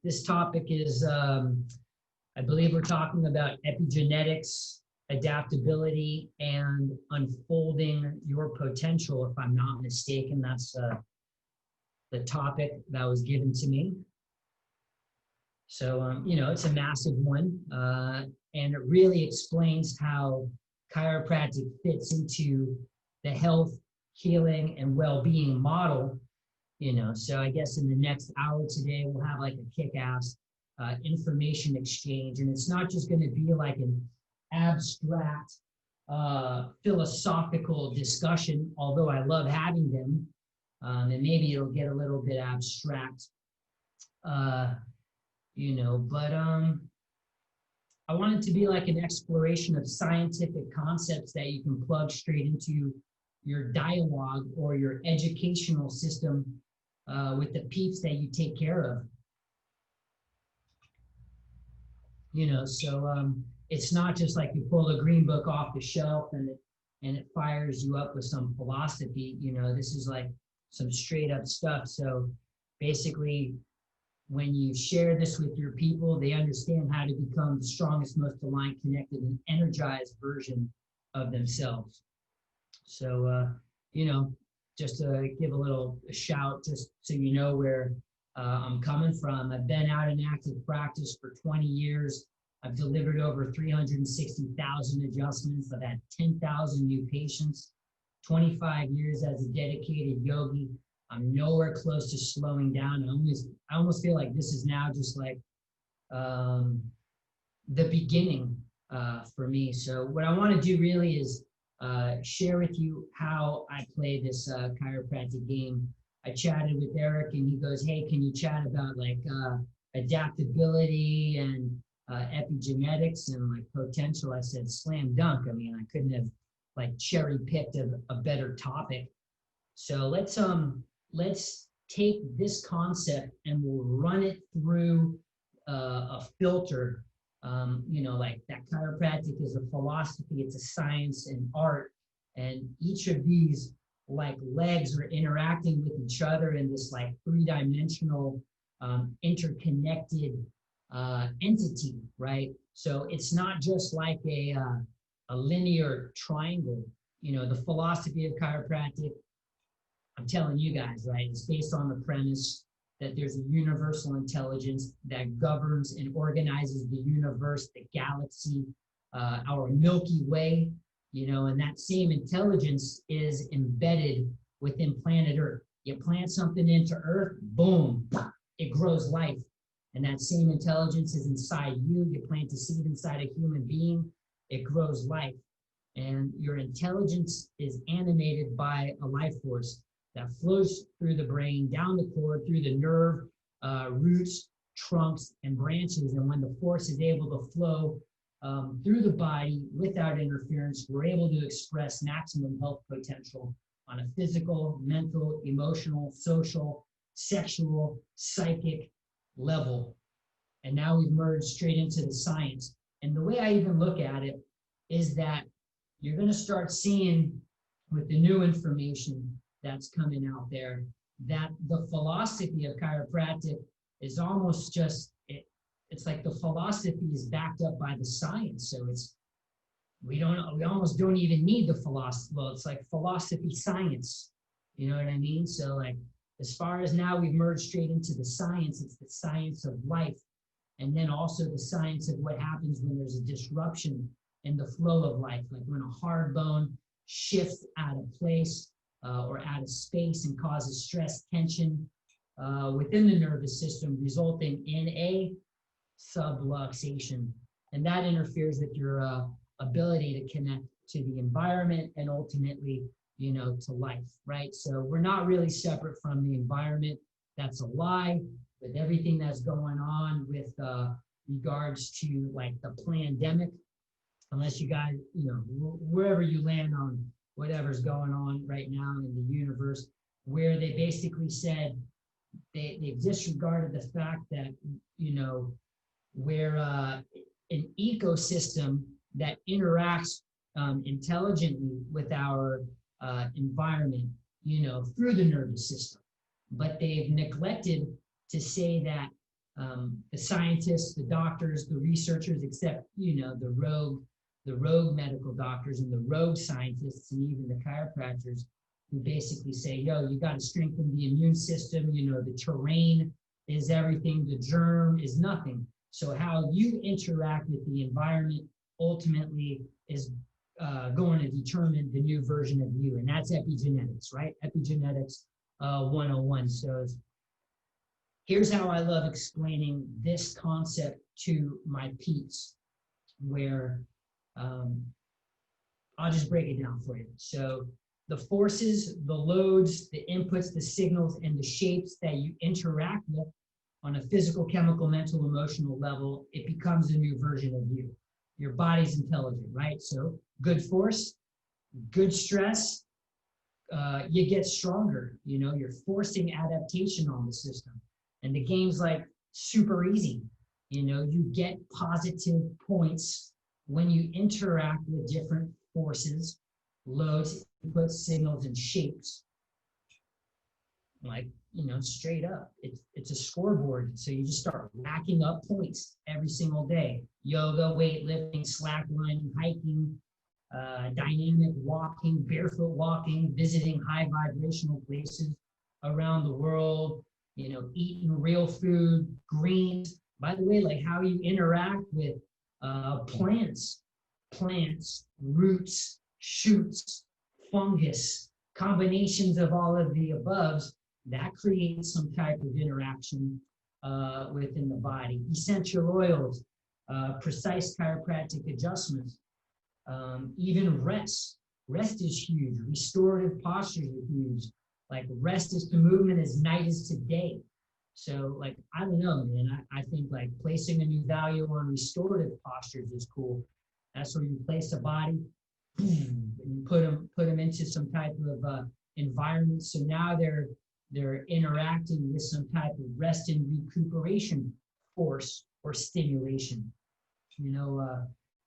this topic is, I believe we're talking about epigenetics, adaptability, and unfolding your potential. If I'm not mistaken, that's the topic that was given to me. So, it's a massive one, and it really explains how chiropractic fits into the health, healing, and well-being model. So I guess in the next hour today, we'll have like a kick-ass information exchange. And it's not just going to be like an abstract philosophical discussion, although I love having them. And maybe it'll get a little bit abstract, but I want it to be like an exploration of scientific concepts that you can plug straight into your dialogue or your educational system with the peeps that you take care of. So it's not just like you pull a green book off the shelf and it fires you up with some philosophy. This is like some straight up stuff. So basically, when you share this with your people, they understand how to become the strongest, most aligned, connected, and energized version of themselves. So, just to give a shout, just so you know where I'm coming from. I've been out in active practice for 20 years. I've delivered over 360,000 adjustments. I've had 10,000 new patients, 25 years as a dedicated yogi. I'm nowhere close to slowing down. I almost feel like this is now just like the beginning for me. So what I want to do really is share with you how I play this chiropractic game. I chatted with Eric and he goes, hey, can you chat about like adaptability and epigenetics and like potential? I said, slam dunk. I mean, I couldn't have like cherry picked a better topic. So let's take this concept and we'll run it through a filter. Like that chiropractic is a philosophy, it's a science and art, and each of these like legs are interacting with each other in this like three-dimensional interconnected entity, right? So it's not just like a linear triangle. The philosophy of chiropractic, I'm telling you guys, right, it's based on the premise that there's a universal intelligence that governs and organizes the universe, the galaxy, our Milky Way, and that same intelligence is embedded within planet Earth. You plant something into Earth, boom, it grows life. And that same intelligence is inside you. You plant a seed inside a human being, it grows life. And your intelligence is animated by a life force that flows through the brain, down the cord, through the nerve, roots, trunks, and branches. And when the force is able to flow through the body without interference, we're able to express maximum health potential on a physical, mental, emotional, social, sexual, psychic level. And now we've merged straight into the science. And the way I even look at it is that you're going to start seeing with the new information that's coming out there that the philosophy of chiropractic is almost just, it's like the philosophy is backed up by the science. So we almost don't even need the philosophy. Well, it's like philosophy science. You know what I mean? So like, as far as now we've merged straight into the science, it's the science of life. And then also the science of what happens when there's a disruption in the flow of life, like when a hard bone shifts out of place or out of space and causes stress, tension within the nervous system, resulting in a subluxation. And that interferes with your ability to connect to the environment and ultimately, to life, right? So we're not really separate from the environment. That's a lie. With everything that's going on with regards to like the pandemic, unless you guys, wherever you land on whatever's going on right now in the universe, where they basically said they disregarded the fact that, we're an ecosystem that interacts intelligently with our environment, through the nervous system. But they've neglected to say that the scientists, the doctors, the researchers, except, the rogue medical doctors and the rogue scientists and even the chiropractors who basically say, yo, you got to strengthen the immune system. The terrain is everything. The germ is nothing. So how you interact with the environment ultimately is going to determine the new version of you. And that's epigenetics, right? Epigenetics 101. So here's how I love explaining this concept to my peeps, where I'll just break it down for you. So the forces, the loads, the inputs, the signals, and the shapes that you interact with on a physical, chemical, mental, emotional level, it becomes a new version of you. Your body's intelligent, right? So good force, good stress, you get stronger. You're forcing adaptation on the system. And the game's like super easy. You get positive points when you interact with different forces, loads, inputs, signals, and shapes. Like, straight up. It's a scoreboard. So you just start racking up points every single day. Yoga, weightlifting, slacklining, hiking, dynamic walking, barefoot walking, visiting high vibrational places around the world, eating real food, greens. By the way, like how you interact with plants, roots, shoots, fungus, combinations of all of the aboves, that creates some type of interaction within the body. Essential oils, precise chiropractic adjustments, even rest. Rest is huge. Restorative postures are huge. Like rest is to movement as night is to day. So like, I don't know, man, I think like placing a new value on restorative postures is cool. That's where you place a body, boom, and you put them into some type of environment. So now they're interacting with some type of rest and recuperation force or stimulation.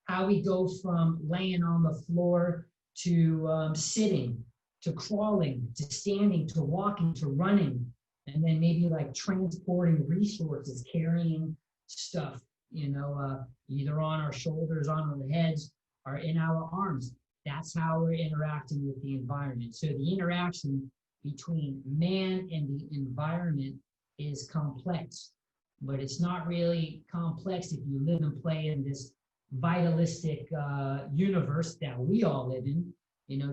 How we go from laying on the floor to sitting, to crawling, to standing, to walking, to running, and then maybe like transporting resources, carrying stuff, either on our shoulders, on our heads, or in our arms. That's how we're interacting with the environment. So the interaction between man and the environment is complex, but it's not really complex if you live and play in this vitalistic universe that we all live in,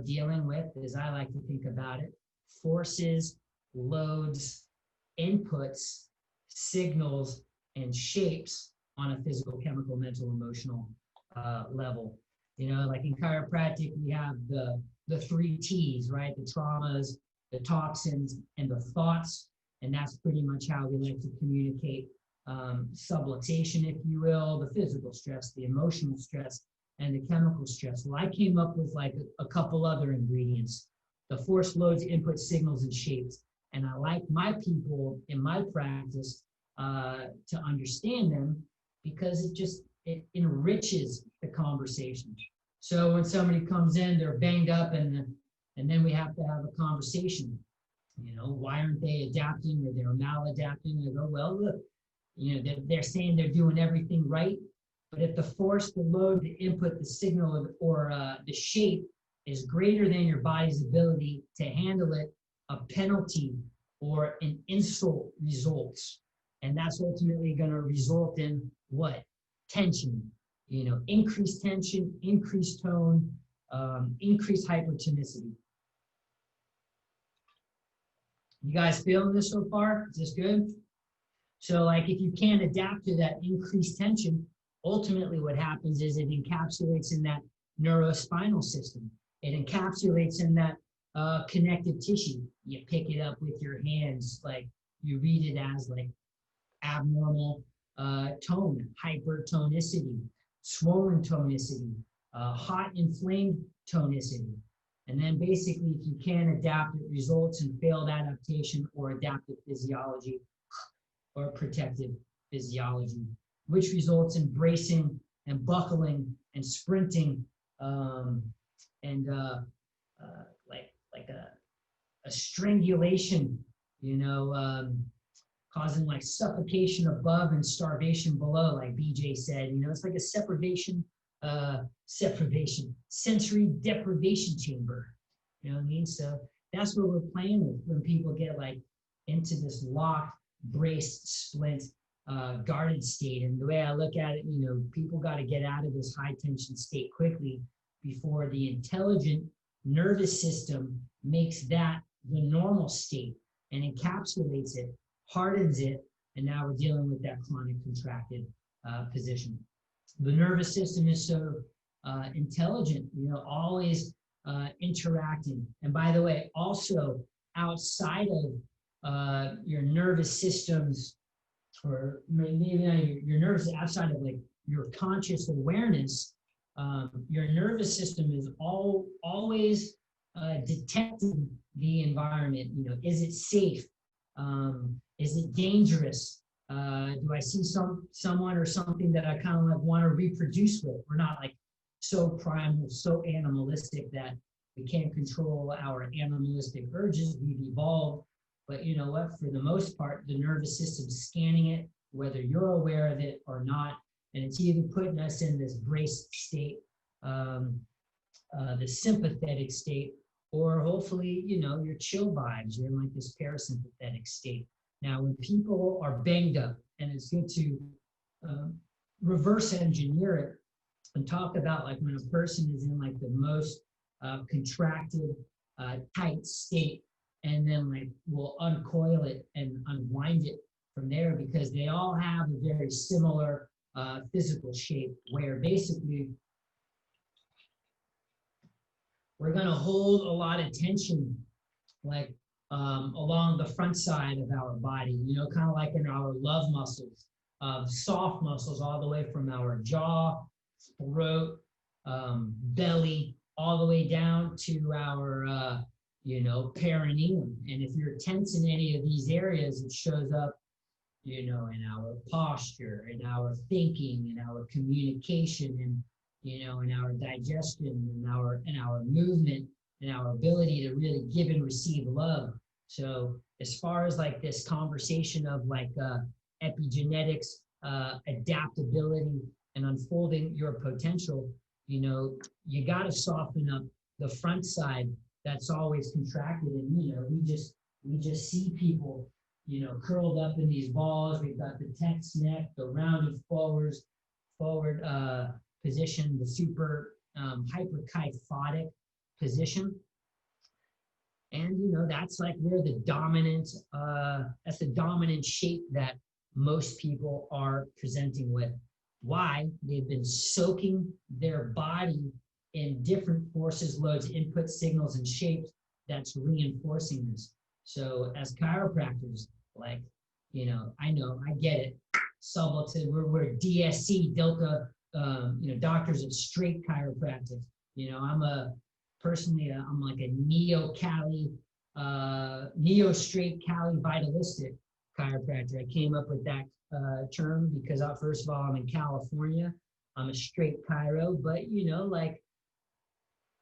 dealing with, as I like to think about it, forces, loads, inputs, signals, and shapes on a physical, chemical, mental, emotional level. Like in chiropractic, we have the 3 T's, right? The traumas, the toxins, and the thoughts. And that's pretty much how we like to communicate subluxation, if you will, the physical stress, the emotional stress, and the chemical stress. Well, I came up with like a couple other ingredients, the force, loads, input, signals, and shapes. And I like my people in my practice to understand them because it enriches the conversation. So when somebody comes in, they're banged up, and then we have to have a conversation. Why aren't they adapting, or they're maladapting? I go, well, look, they're saying they're doing everything right, but if the force, the load, the input, the signal, or the shape is greater than your body's ability to handle it, a penalty or an insult results. And that's ultimately going to result in what? Tension. Increased tension, increased tone, increased hypertonicity. You guys feeling this so far? Is this good? So like if you can't adapt to that increased tension, ultimately what happens is it encapsulates in that neurospinal system. It encapsulates in that connective tissue. You pick it up with your hands, like you read it as like abnormal tone, hypertonicity, swollen tonicity, hot inflamed tonicity. And then basically if you can't adapt, it results in failed adaptation or adaptive physiology or protective physiology, which results in bracing and buckling and sprinting and like a strangulation, causing like suffocation above and starvation below, like BJ said. It's like a sensory deprivation chamber. You know what I mean? So that's what we're playing with when people get like into this locked, braced, splint, guarded state. And the way I look at it, people got to get out of this high tension state quickly before the intelligent nervous system makes that the normal state and encapsulates it, hardens it, and now we're dealing with that chronic contracted position. The nervous system is so intelligent, always interacting. And by the way, also outside of your nervous systems, or maybe not your nervous, outside of like your conscious awareness, your nervous system is always detecting the environment. Is it safe? Is it dangerous? Do I see someone or something that I kind of like want to reproduce with? We're not like so primal, so animalistic that we can't control our animalistic urges. We've evolved, but you know what? For the most part, the nervous system's scanning it, whether you're aware of it or not, and it's either putting us in this braced state, the sympathetic state, or hopefully, your chill vibes. You're in like this parasympathetic state. Now, when people are banged up, and it's good to reverse engineer it and talk about like when a person is in like the most contracted, tight state, and then like we'll uncoil it and unwind it from there, because they all have a very similar physical shape, where basically we're going to hold a lot of tension like along the front side of our body, kind of like in our love muscles, soft muscles, all the way from our jaw, throat, belly, all the way down to our, perineum. And if you're tense in any of these areas, it shows up, in our posture, in our thinking, in our communication, and, in our digestion, in our movement, and our ability to really give and receive love. So as far as like this conversation of like epigenetics, adaptability, and unfolding your potential, you got to soften up the front side that's always contracted. And we just see people curled up in these balls. We've got the tense neck, the rounded forward position, the super hyperkyphotic position. And that's like where that's the dominant shape that most people are presenting with. Why? They've been soaking their body in different forces, loads, input signals, and shapes that's reinforcing this. So as chiropractors, like, I get it. We're DSC, Delta, doctors of straight chiropractic. I'm like a neo-straight Cali vitalistic chiropractor. I came up with that term because first of all, I'm in California. I'm a straight chiro, but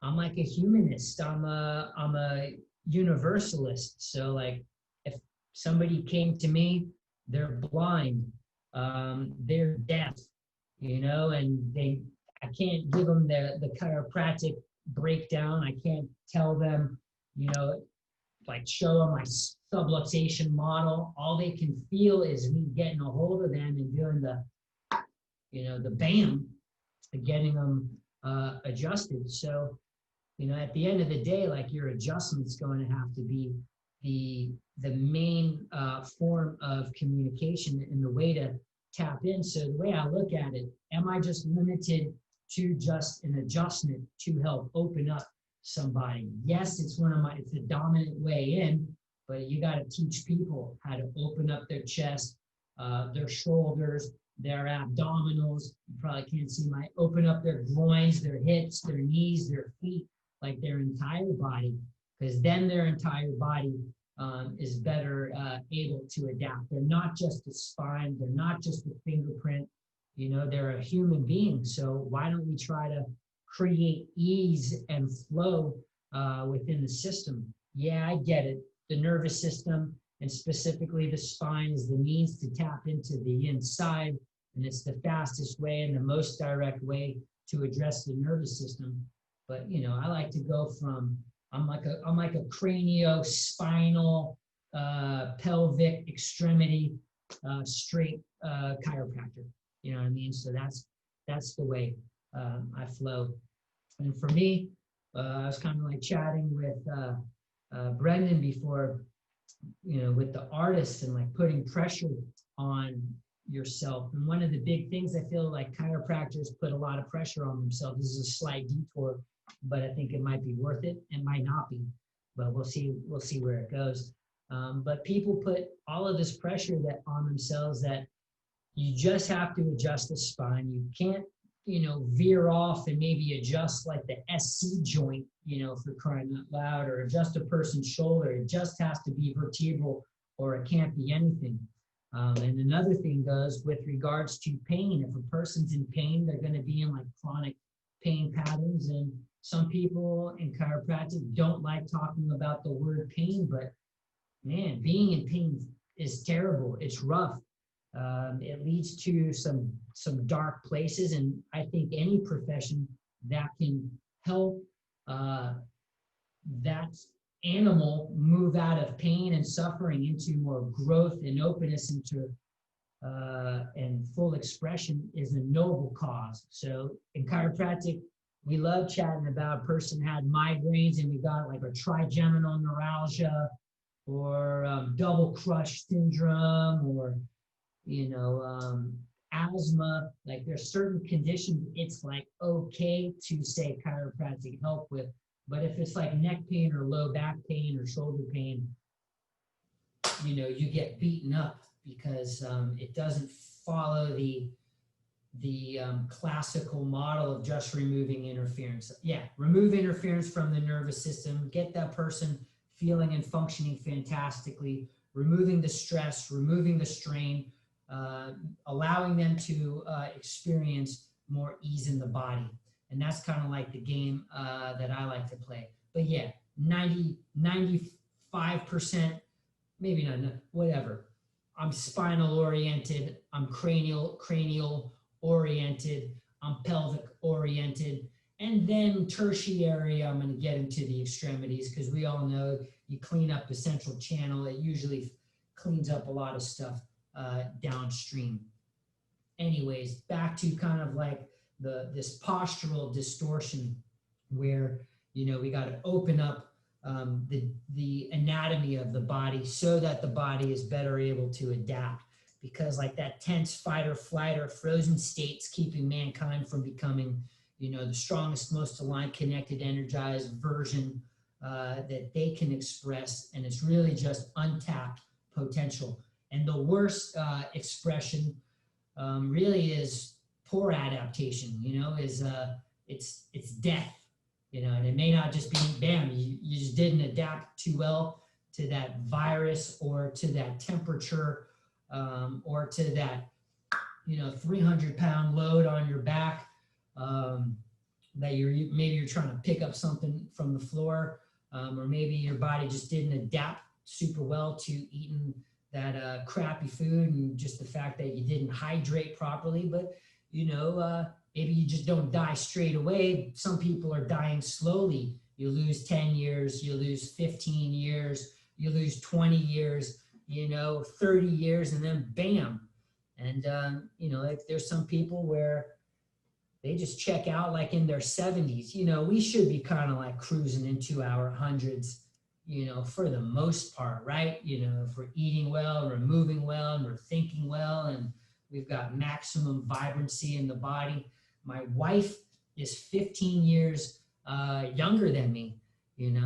I'm like a humanist. I'm a universalist. So like if somebody came to me, they're blind, they're deaf, and I can't give them the chiropractic breakdown. I can't tell them, like show them my subluxation model. All they can feel is me getting a hold of them and doing the bam, getting them adjusted. So, at the end of the day, like your adjustment's going to have to be the main form of communication and the way to tap in. So the way I look at it, am I just limited to just an adjustment to help open up somebody? Yes, it's the dominant way in, but you got to teach people how to open up their chest, their shoulders, their abdominals. You probably can't see open up their groins, their hips, their knees, their feet, like their entire body, because then their entire body is better able to adapt. They're not just a spine, they're not just a fingerprint, they're a human being. So why don't we try to create ease and flow within the system? Yeah, I get it. The nervous system And specifically the spine is the means to tap into the inside, and it's the fastest way and the most direct way to address the nervous system. But I like to go from I'm like a craniospinal pelvic extremity straight chiropractor. You know what I mean? So that's the way I flow. And for me, I was kind of like chatting with Brendan before, with the artists and like putting pressure on yourself. And one of the big things I feel like chiropractors put a lot of pressure on themselves. This is a slight detour, but I think it might be worth it. It might not be, but we'll see where it goes. But people put all of this pressure on themselves that you just have to adjust the spine. You can't, veer off and maybe adjust like the SC joint, for crying out loud, or adjust a person's shoulder. It just has to be vertebral, or it can't be anything. And another thing goes with regards to pain. If a person's in pain, they're going to be in like chronic pain patterns. And some people in chiropractic don't like talking about the word pain, but man, being in pain is terrible. It's rough. It leads to some dark places, and I think any profession that can help that animal move out of pain and suffering into more growth and openness into and full expression is a noble cause. So in chiropractic, we love chatting about a person had migraines and we got like a trigeminal neuralgia or double crush syndrome or asthma. Like there's certain conditions it's like okay to say chiropractic help with, but if it's like neck pain or low back pain or shoulder pain, you get beaten up because it doesn't follow the classical model of just removing interference. Yeah, remove interference from the nervous system, get that person feeling and functioning fantastically, removing the stress, removing the strain, allowing them to experience more ease in the body. And that's kind of like the game that I like to play. But yeah, 95%, maybe not, whatever. I'm spinal oriented, I'm cranial oriented, I'm pelvic oriented, and then tertiary, I'm going to get into the extremities because we all know you clean up the central channel, it usually cleans up a lot of stuff downstream. Anyways, back to kind of like this postural distortion where we got to open up the anatomy of the body so that the body is better able to adapt, because like that tense fight or flight or frozen state's keeping mankind from becoming the strongest, most aligned, connected, energized version that they can express, and it's really just untapped potential. And the worst expression really is poor adaptation, is it's death, and it may not just be bam, you just didn't adapt too well to that virus or to that temperature or to that 300-pound load on your back that you're trying to pick up something from the floor, or maybe your body just didn't adapt super well to eating that crappy food, and just the fact that you didn't hydrate properly. But maybe you just don't die straight away. Some people are dying slowly. You lose 10 years, you lose 15 years, you lose 20 years, 30 years, and then bam. And like there's some people where they just check out like in their 70s. We should be kind of like cruising into our hundreds, for the most part, right? If we're eating well, we're moving well, and we're thinking well, and we've got maximum vibrancy in the body. My wife is 15 years younger than me,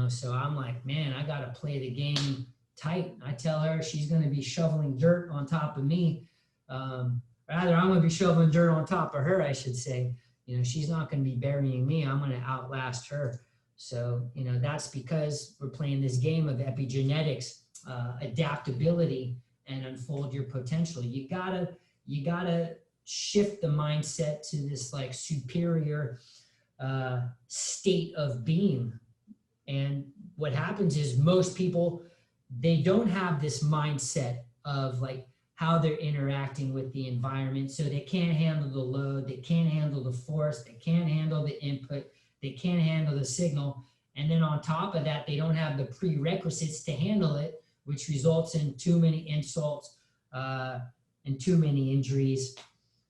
so I'm like, man, I got to play the game tight. I tell her she's going to be shoveling dirt on top of me. Rather, I'm going to be shoveling dirt on top of her, I should say. She's not going to be burying me. I'm going to outlast her. So, that's because we're playing this game of epigenetics, adaptability, and unfold your potential. You gotta shift the mindset to this like superior state of being. And what happens is most people they don't have this mindset of like how they're interacting with the environment. So they can't handle the load, they can't handle the force, they can't handle the input, they can't handle the signal. And then on top of that, they don't have the prerequisites to handle it, which results in too many insults and too many injuries.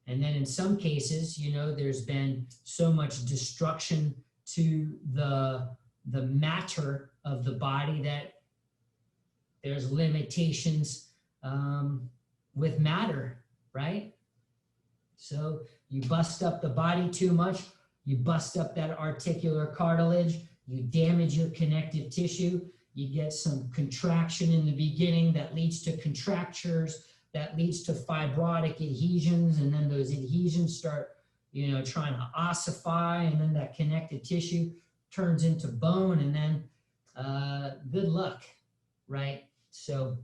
And then in some cases, you know, there's been so much destruction to the matter of the body that there's limitations with matter, right? So you bust up the body too much, you bust up that articular cartilage, you damage your connective tissue, you get some contraction in the beginning that leads to contractures, that leads to fibrotic adhesions, and then those adhesions start, you know, trying to ossify, and then that connective tissue turns into bone, and then good luck, right? So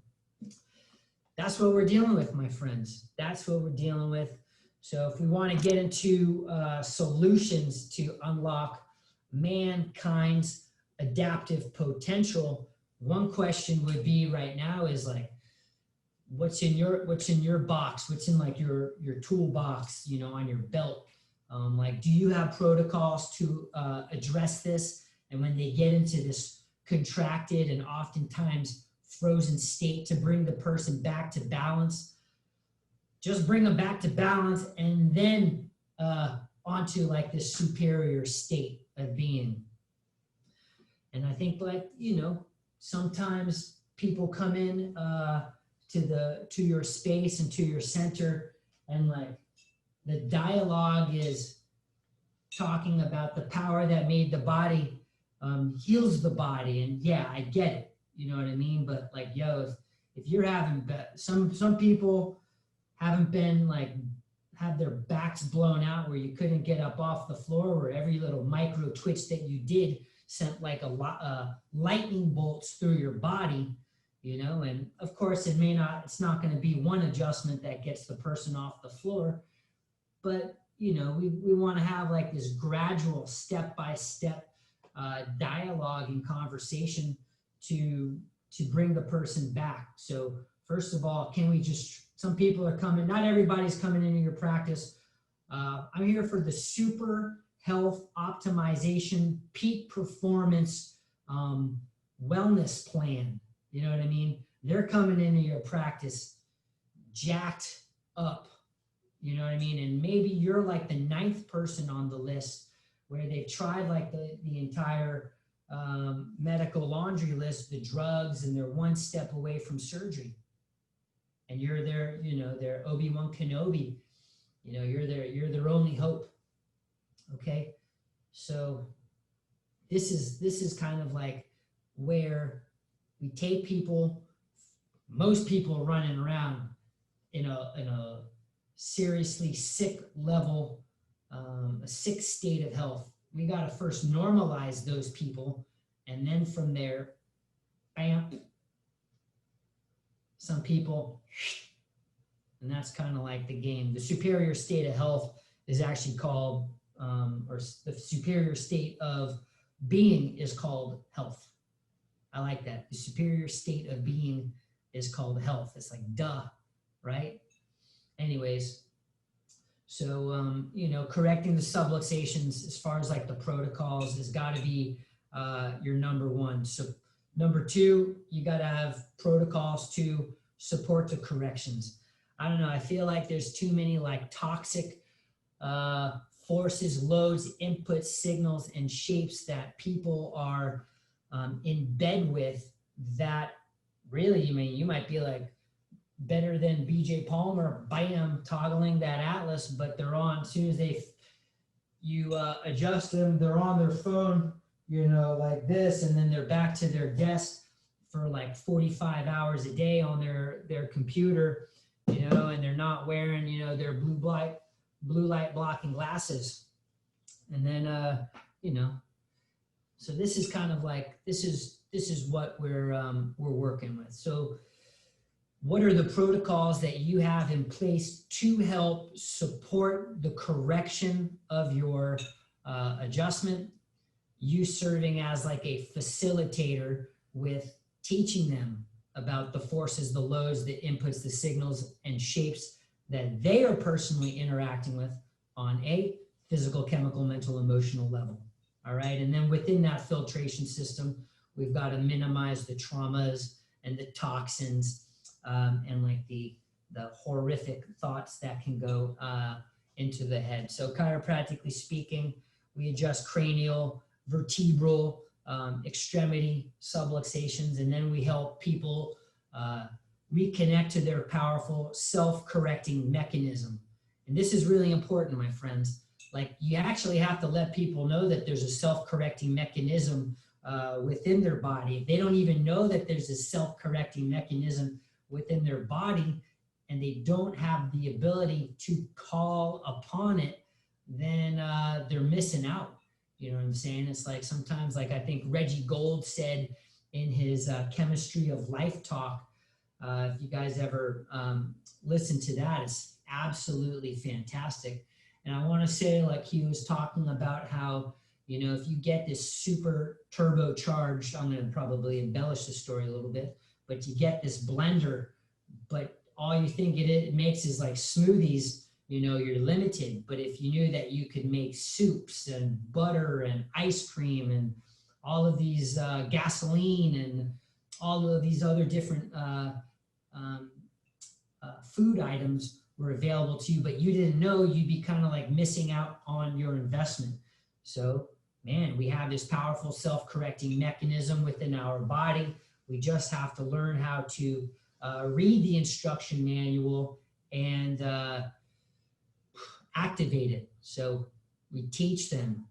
that's what we're dealing with, my friends. That's what we're dealing with. So if we want to get into solutions to unlock mankind's adaptive potential, one question would be right now is like, what's in your box? What's in like your toolbox, you know, on your belt? Like, do you have protocols to address this? And when they get into this contracted and oftentimes frozen state, to bring the person back to balance, just bring them back to balance, and then onto like this superior state of being. And I think, like, you know, sometimes people come in to your space and to your center, and like the dialogue is talking about the power that made the body heals the body. And yeah, I get it, you know what I mean? But like, yo, if you're having some people haven't been like, have their backs blown out where you couldn't get up off the floor, where every little micro twitch that you did sent like lightning bolts through your body, you know. And of course it's not going to be one adjustment that gets the person off the floor, but you know, we want to have like this gradual step-by-step dialogue and conversation to bring the person back. So first of all, can we just, some people are coming, not everybody's coming into your practice. I'm here for the super health optimization, peak performance wellness plan. You know what I mean? They're coming into your practice jacked up. You know what I mean? And maybe you're like the 9th person on the list where they've tried like the entire medical laundry list, the drugs, and they're one step away from surgery. And you're their, you know, their Obi-Wan Kenobi. You know, you're their only hope. Okay? So this is kind of like where we take people, most people running around in a seriously sick level, a sick state of health. We got to first normalize those people, and then from there, bam, some people, and that's kind of like the game. The superior state of health is actually called, or the superior state of being is called health. I like that. The superior state of being is called health. It's like, duh, right? Anyways, so, you know, correcting the subluxations as far as like the protocols has got to be your number one. So number 2, you got to have protocols to support the corrections. I don't know. I feel like there's too many like toxic forces, loads, inputs, signals, and shapes that people are in bed with that really, I mean, you might be like better than BJ Palmer, bam, toggling that atlas, but they're on, as soon as you adjust them, they're on their phone, you know, like this, and then they're back to their desk for like 45 hours a day on their computer, you know, and they're not wearing, you know, their blue light blocking glasses. And then, you know, so this is kind of like, this is what we're working with. So what are the protocols that you have in place to help support the correction of your adjustment? You serving as like a facilitator with teaching them about the forces, the loads, the inputs, the signals, and shapes that they are personally interacting with on a physical, chemical, mental, emotional level. All right. And then within that filtration system, we've got to minimize the traumas and the toxins and like the horrific thoughts that can go into the head. So chiropractically speaking, we adjust cranial, vertebral, extremity subluxations, and then we help people reconnect to their powerful self-correcting mechanism. And this is really important, my friends. Like, you actually have to let people know that there's a self-correcting mechanism within their body. If they don't even know that there's a self-correcting mechanism within their body, and they don't have the ability to call upon it, then they're missing out. You know what I'm saying? It's like sometimes, like I think Reggie Gold said in his Chemistry of Life talk, if you guys ever listen to that, it's absolutely fantastic. And I want to say, like, he was talking about how, you know, if you get this super turbocharged, I'm going to probably embellish the story a little bit, but you get this blender, but all you think it makes is like smoothies, you know, you're limited. But if you knew that you could make soups and butter and ice cream and all of these gasoline and all of these other different food items were available to you, but you didn't know, you'd be kind of like missing out on your investment. So, man, we have this powerful self-correcting mechanism within our body. We just have to learn how to read the instruction manual and activate it. So we teach them.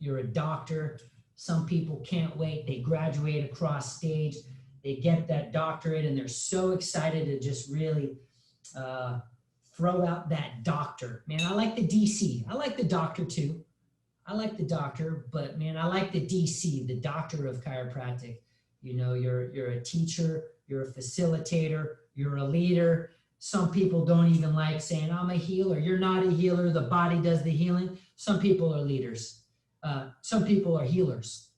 You're a doctor. Some people can't wait. They graduate across stage. They get that doctorate and they're so excited to just really throw out that doctor. Man, I like the DC. I like the doctor too. I like the doctor, but man, I like the DC, the doctor of chiropractic. You know, you're a teacher, you're a facilitator, you're a leader. Some people don't even like saying, I'm a healer. You're not a healer. The body does the healing. Some people are leaders. Some people are healers.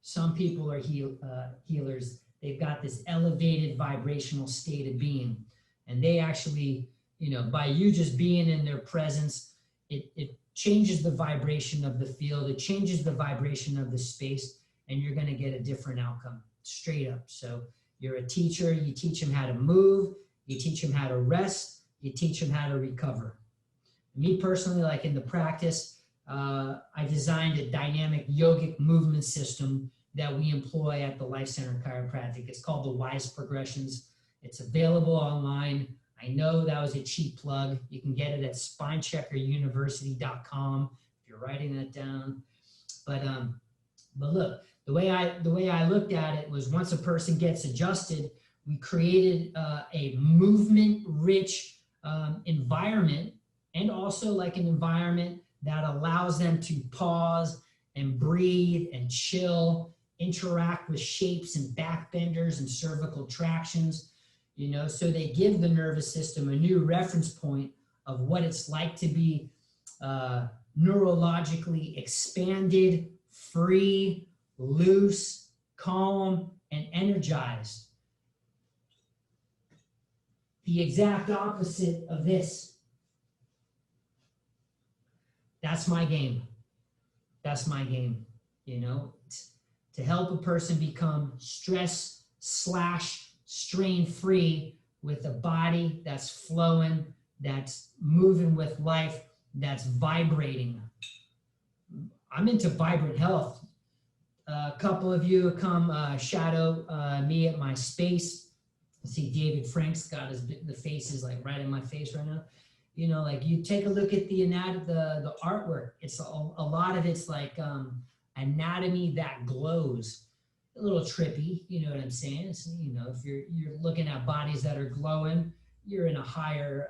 Some people are healers. They've got this elevated vibrational state of being. And they actually, you know, by you just being in their presence, it changes the vibration of the field. It changes the vibration of the space, and you're going to get a different outcome, straight up. So you're a teacher. You teach them how to move. You teach them how to rest. You teach them how to recover. Me personally, like in the practice, I designed a dynamic yogic movement system that we employ at the Life Center Chiropractic. It's called the WISE Progressions. It's available online. I know that was a cheap plug. You can get it at spinecheckeruniversity.com if you're writing that down. But look, the way I looked at it was, once a person gets adjusted, we created a movement-rich environment, and also like an environment that allows them to pause and breathe and chill, interact with shapes and back benders and cervical tractions, you know, so they give the nervous system a new reference point of what it's like to be neurologically expanded, free, loose, calm, and energized. The exact opposite of this. That's my game. That's my game, you know, to help a person become stress/strain free with a body that's flowing, that's moving with life, that's vibrating. I'm into vibrant health. A couple of you come shadow me at my space. See, David Frank's got the face is like right in my face right now. You know, like, you take a look at the artwork. It's a lot of it's like anatomy that glows. A little trippy, you know what I'm saying? It's, you know, if you're looking at bodies that are glowing, you're in a higher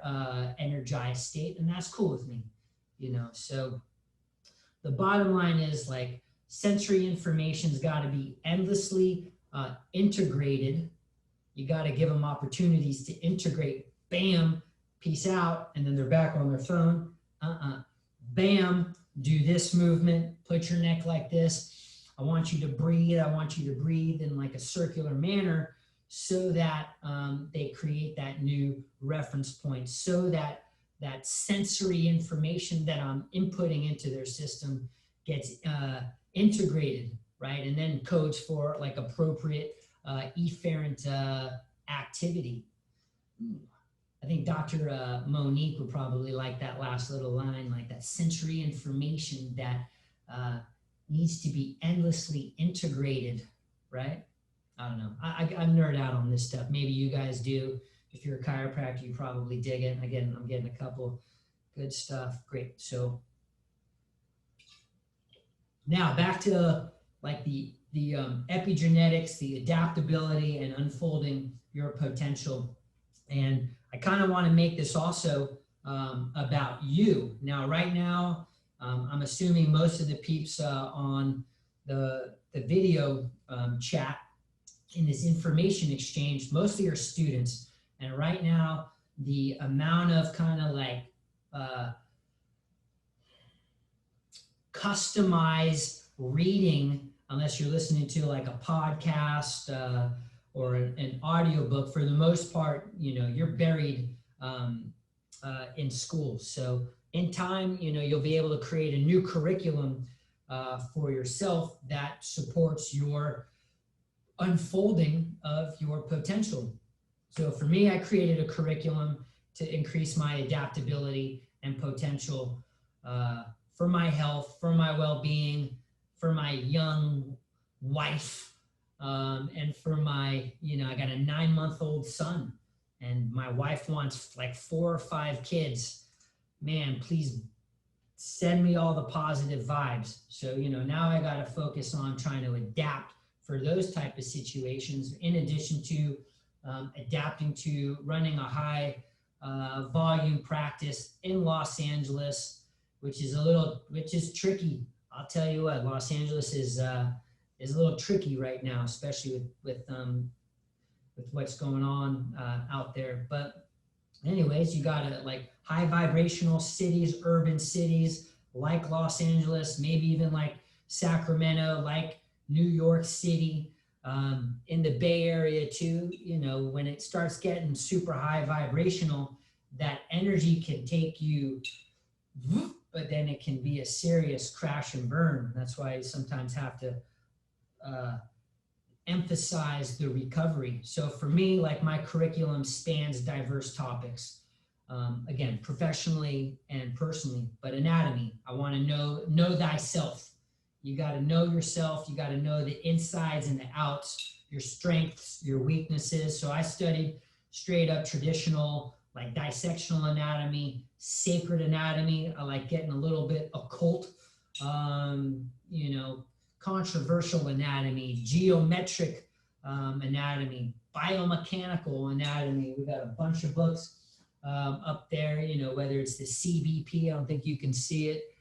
energized state, and that's cool with me, you know. So the bottom line is, like, sensory information's got to be endlessly integrated. You got to give them opportunities to integrate. Bam, peace out, and then they're back on their phone. Bam, do this movement, put your neck like this. I want you to breathe. I want you to breathe in like a circular manner so that they create that new reference point, so that that sensory information that I'm inputting into their system gets integrated, right? And then codes for like appropriate efferent activity. I think Dr. Monique would probably like that last little line, like that sensory information that needs to be endlessly integrated, right? I don't know. I nerd out on this stuff. Maybe you guys do. If you're a chiropractor, you probably dig it. Again, I'm getting a couple good stuff. Great. So now back to like the epigenetics, the adaptability, and unfolding your potential. And I kind of want to make this also about you. Now, right now, I'm assuming most of the peeps on the video chat in this information exchange, mostly are students. And right now, the amount of kind of like customized reading, unless you're listening to like a podcast or an audiobook, for the most part, you know, you're buried in school. So in time, you know, you'll be able to create a new curriculum for yourself that supports your unfolding of your potential. So for me, I created a curriculum to increase my adaptability and potential for my health, for my well-being, for my young wife, and for my, you know, I got a 9-month-old son, and my wife wants like 4 or 5 kids. Man, please send me all the positive vibes. So, you know, now I got to focus on trying to adapt for those type of situations, in addition to adapting to running a high volume practice in Los Angeles, which is tricky. I'll tell you what, Los Angeles is a little tricky right now, especially with what's going on out there. But anyways, you got like high vibrational cities, urban cities like Los Angeles, maybe even like Sacramento, like New York City, in the Bay Area too. You know, when it starts getting super high vibrational, that energy can take you, but then it can be a serious crash and burn. That's why you sometimes have to emphasize the recovery. So for me, like my curriculum spans diverse topics, again, professionally and personally, but anatomy, I want to know thyself. You got to know yourself. You got to know the insides and the outs, your strengths, your weaknesses. So I studied straight up traditional, like dissectional anatomy, sacred anatomy. I like getting a little bit occult, you know, controversial anatomy, geometric anatomy, biomechanical anatomy. We got a bunch of books up there, you know, whether it's the CBP, I don't think you can see it,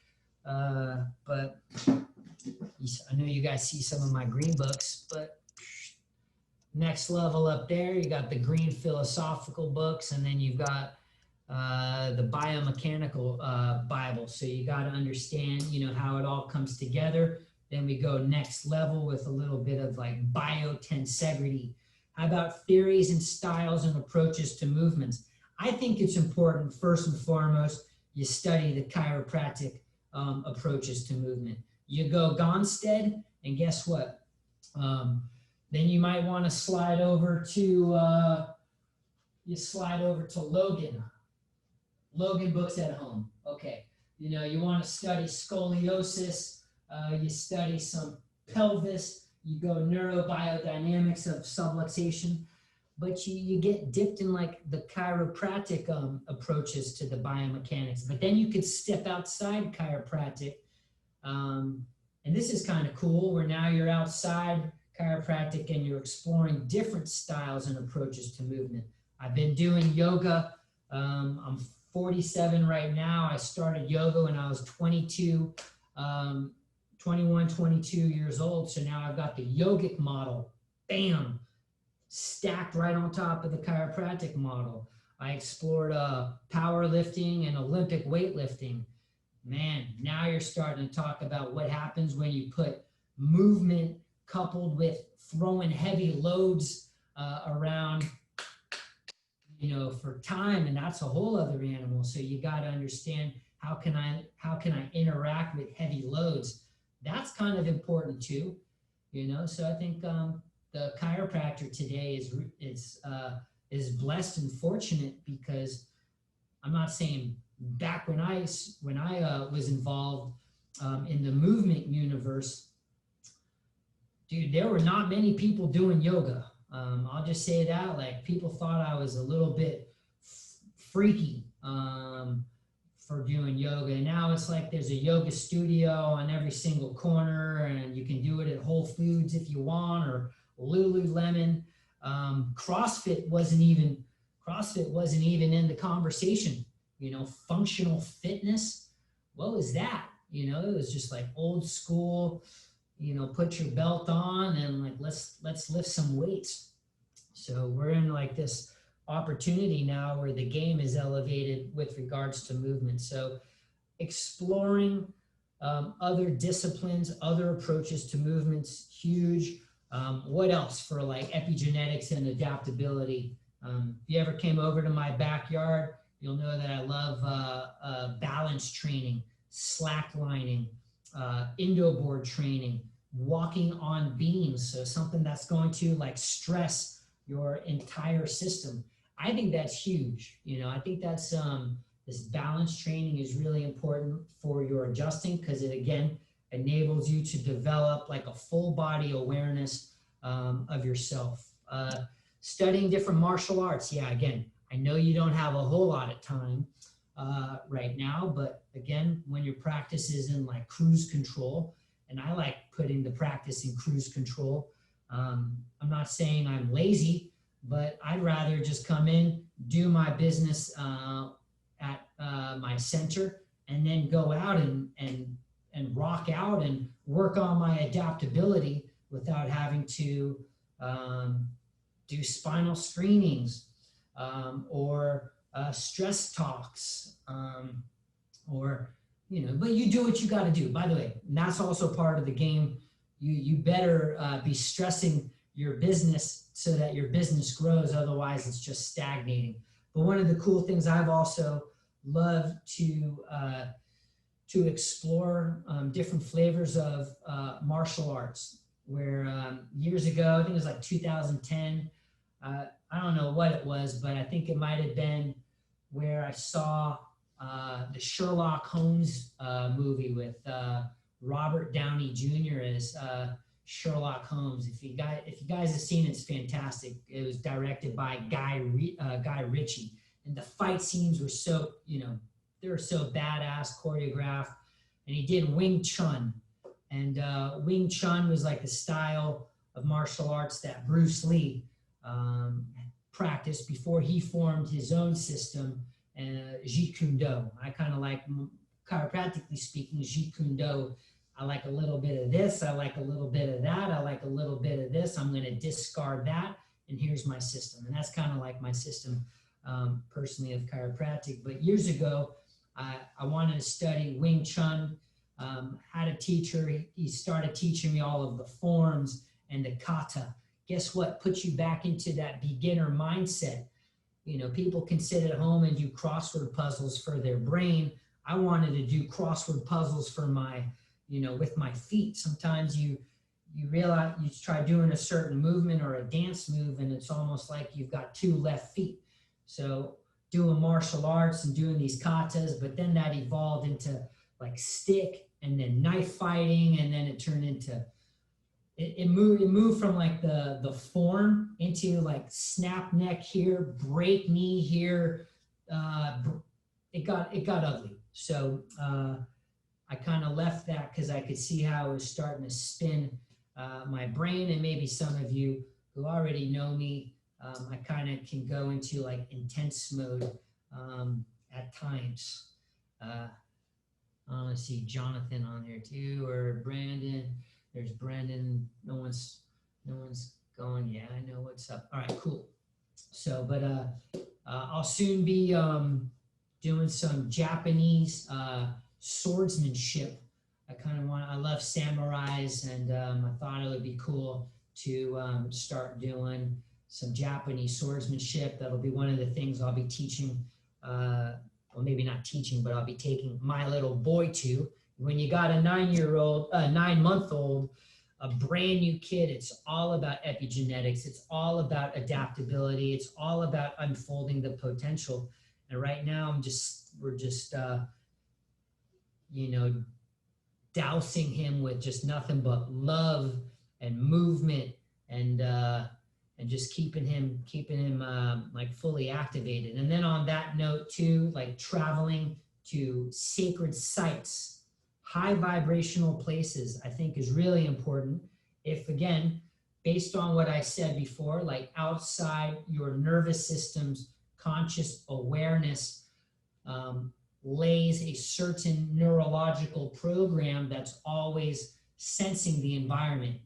but I know you guys see some of my green books, but next level up there, you got the green philosophical books, and then you've got the biomechanical Bible. So you got to understand, you know, how it all comes together. Then we go next level with a little bit of like biotensegrity. How about theories and styles and approaches to movements? I think it's important, first and foremost, you study the chiropractic approaches to movement. You go Gonstead, and guess what? Then you might want to slide over to Logan. Logan Books at Home. Okay. You know, you want to study scoliosis, you study some pelvis, you go neurobiodynamics of subluxation, but you get dipped in like the chiropractic approaches to the biomechanics. But then you could step outside chiropractic, and this is kind of cool, where now you're outside chiropractic and you're exploring different styles and approaches to movement. I've been doing yoga. I'm 47 right now. I started yoga when I was 22 years old. So now I've got the yogic model, bam, stacked right on top of the chiropractic model. I explored powerlifting and Olympic weightlifting. Man, now you're starting to talk about what happens when you put movement coupled with throwing heavy loads around, for time, and that's a whole other animal. So you got to understand how can I interact with heavy loads. That's kind of important too. So I think the chiropractor today is blessed and fortunate, because I'm not saying back when I was involved in the movement universe, dude, there were not many people doing yoga. I'll just say that, like, people thought I was a little bit freaky for doing yoga. And now it's like there's a yoga studio on every single corner, and you can do it at Whole Foods if you want, or Lululemon. CrossFit wasn't even in the conversation. Functional fitness. What was that? It was just like old school. Put your belt on and like let's lift some weights. So we're in like this opportunity now where the game is elevated with regards to movement. So exploring other disciplines, other approaches to movements, huge. What else for like epigenetics and adaptability? If you ever came over to my backyard, you'll know that I love balance training, slacklining, Indo-board training, walking on beams. So something that's going to like stress your entire system. I think that's huge. I think that's this balance training is really important for your adjusting, because it again enables you to develop like a full body awareness of yourself. Studying different martial arts. Yeah, again, I know you don't have a whole lot of time right now, but again, when your practice is in like cruise control, and I like putting the practice in cruise control. I'm not saying I'm lazy, but I'd rather just come in, do my business at my center, and then go out and rock out and work on my adaptability without having to do spinal screenings or stress talks or but you do what you got to do. By the way, and that's also part of the game. You better be stressing your business so that your business grows. Otherwise, it's just stagnating. But one of the cool things I've also loved to explore different flavors of martial arts. Where years ago, I think it was like 2010. I don't know what it was, but I think it might have been where I saw the Sherlock Holmes movie with Robert Downey Jr. as Sherlock Holmes. If you guys have seen it, it's fantastic. It was directed by Guy Ritchie, and the fight scenes were so they were so badass, choreographed. And he did Wing Chun, and Wing Chun was like the style of martial arts that Bruce Lee practiced before he formed his own system. Jeet Kune Do. I kind of like, chiropractically speaking, Jeet Kune Do. I like a little bit of this. I like a little bit of that. I like a little bit of this. I'm going to discard that, and here's my system. And that's kind of like my system personally of chiropractic. But years ago, I wanted to study Wing Chun. Had a teacher. He started teaching me all of the forms and the kata. Guess what? Puts you back into that beginner mindset. People can sit at home and do crossword puzzles for their brain. I wanted to do crossword puzzles for my, with my feet. Sometimes you realize you try doing a certain movement or a dance move, and it's almost like you've got two left feet. So doing martial arts and doing these katas, but then that evolved into like stick and then knife fighting, and then it turned into it moved from like the form into like snap neck here, break knee here. It got ugly. So I kind of left that because I could see how it was starting to spin my brain. And maybe some of you who already know me, I kind of can go into like intense mode at times. I want to see Jonathan on there too, or Brandon. There's Brandon. No one's going. Yeah, I know what's up. All right, cool. So, but I'll soon be doing some Japanese swordsmanship I love samurais, and I thought it would be cool to start doing some Japanese swordsmanship. That'll be one of the things I'll be teaching, well, maybe not teaching, but I'll be taking my little boy to. When you got a 9-month-old, a brand new kid, it's all about epigenetics. It's all about adaptability. It's all about unfolding the potential. And right now, we're just, dousing him with just nothing but love and movement, and just keeping him like fully activated. And then on that note too, like traveling to sacred sites, high vibrational places, I think is really important. If again, based on what I said before, like outside your nervous system's conscious awareness, lays a certain neurological program that's always sensing the environment.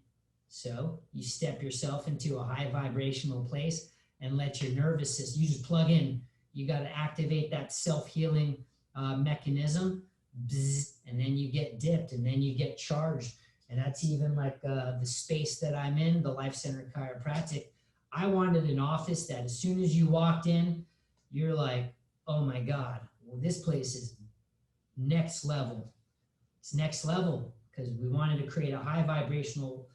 So you step yourself into a high vibrational place and let your nervous system, you just plug in, you got to activate that self-healing mechanism, bzz, and then you get dipped, and then you get charged. And that's even like the space that I'm in, the Life Center Chiropractic. I wanted an office that as soon as you walked in, you're like, oh my God, well, this place is next level. It's next level because we wanted to create a high vibrational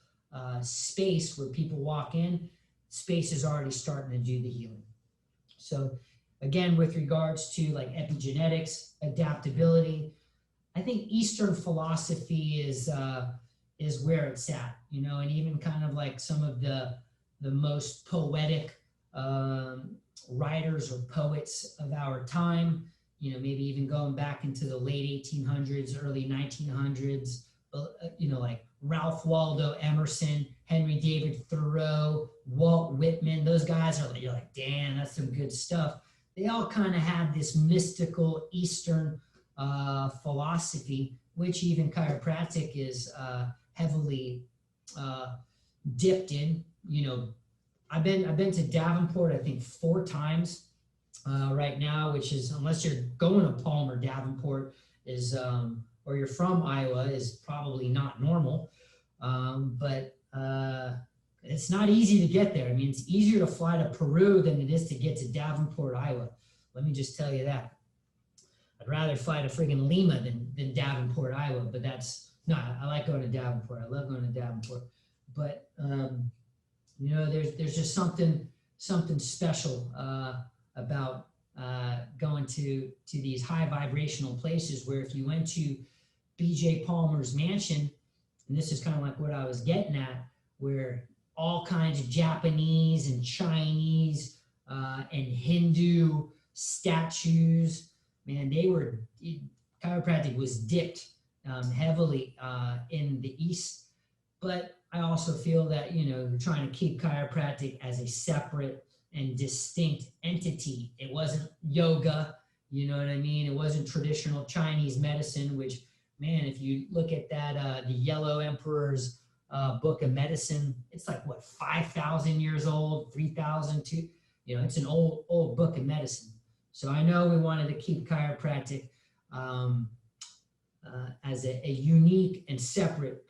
space where people walk in, space is already starting to do the healing. So again, with regards to like epigenetics, adaptability, I think Eastern philosophy is where it's at, and even kind of like some of the most poetic writers or poets of our time, maybe even going back into the late 1800s, early 1900s, like Ralph Waldo Emerson, Henry David Thoreau, Walt Whitman. Those guys are, you're like, damn, that's some good stuff. They all kind of have this mystical Eastern philosophy, which even chiropractic is heavily dipped in. I've been to Davenport, I think 4 times right now, which is, unless you're going to Palmer, Davenport is, or you're from Iowa, is probably not normal. But it's not easy to get there. I mean, it's easier to fly to Peru than it is to get to Davenport, Iowa. Let me just tell you that. I'd rather fly to friggin' Lima than Davenport, Iowa, but that's, no, I like going to Davenport. I love going to Davenport. But, there's just something special about going to these high vibrational places where if you went to BJ Palmer's mansion, and this is kind of like what I was getting at, where all kinds of Japanese and Chinese and Hindu statues, man, chiropractic was dipped heavily in the East. But I also feel that, you're trying to keep chiropractic as a separate and distinct entity. It wasn't yoga, you know what I mean? It wasn't traditional Chinese medicine, which, man, if you look at that, the Yellow Emperor's Book of Medicine, it's like, what, 5,000 years old, 3,000, it's an old book of medicine. So I know we wanted to keep chiropractic as a unique and separate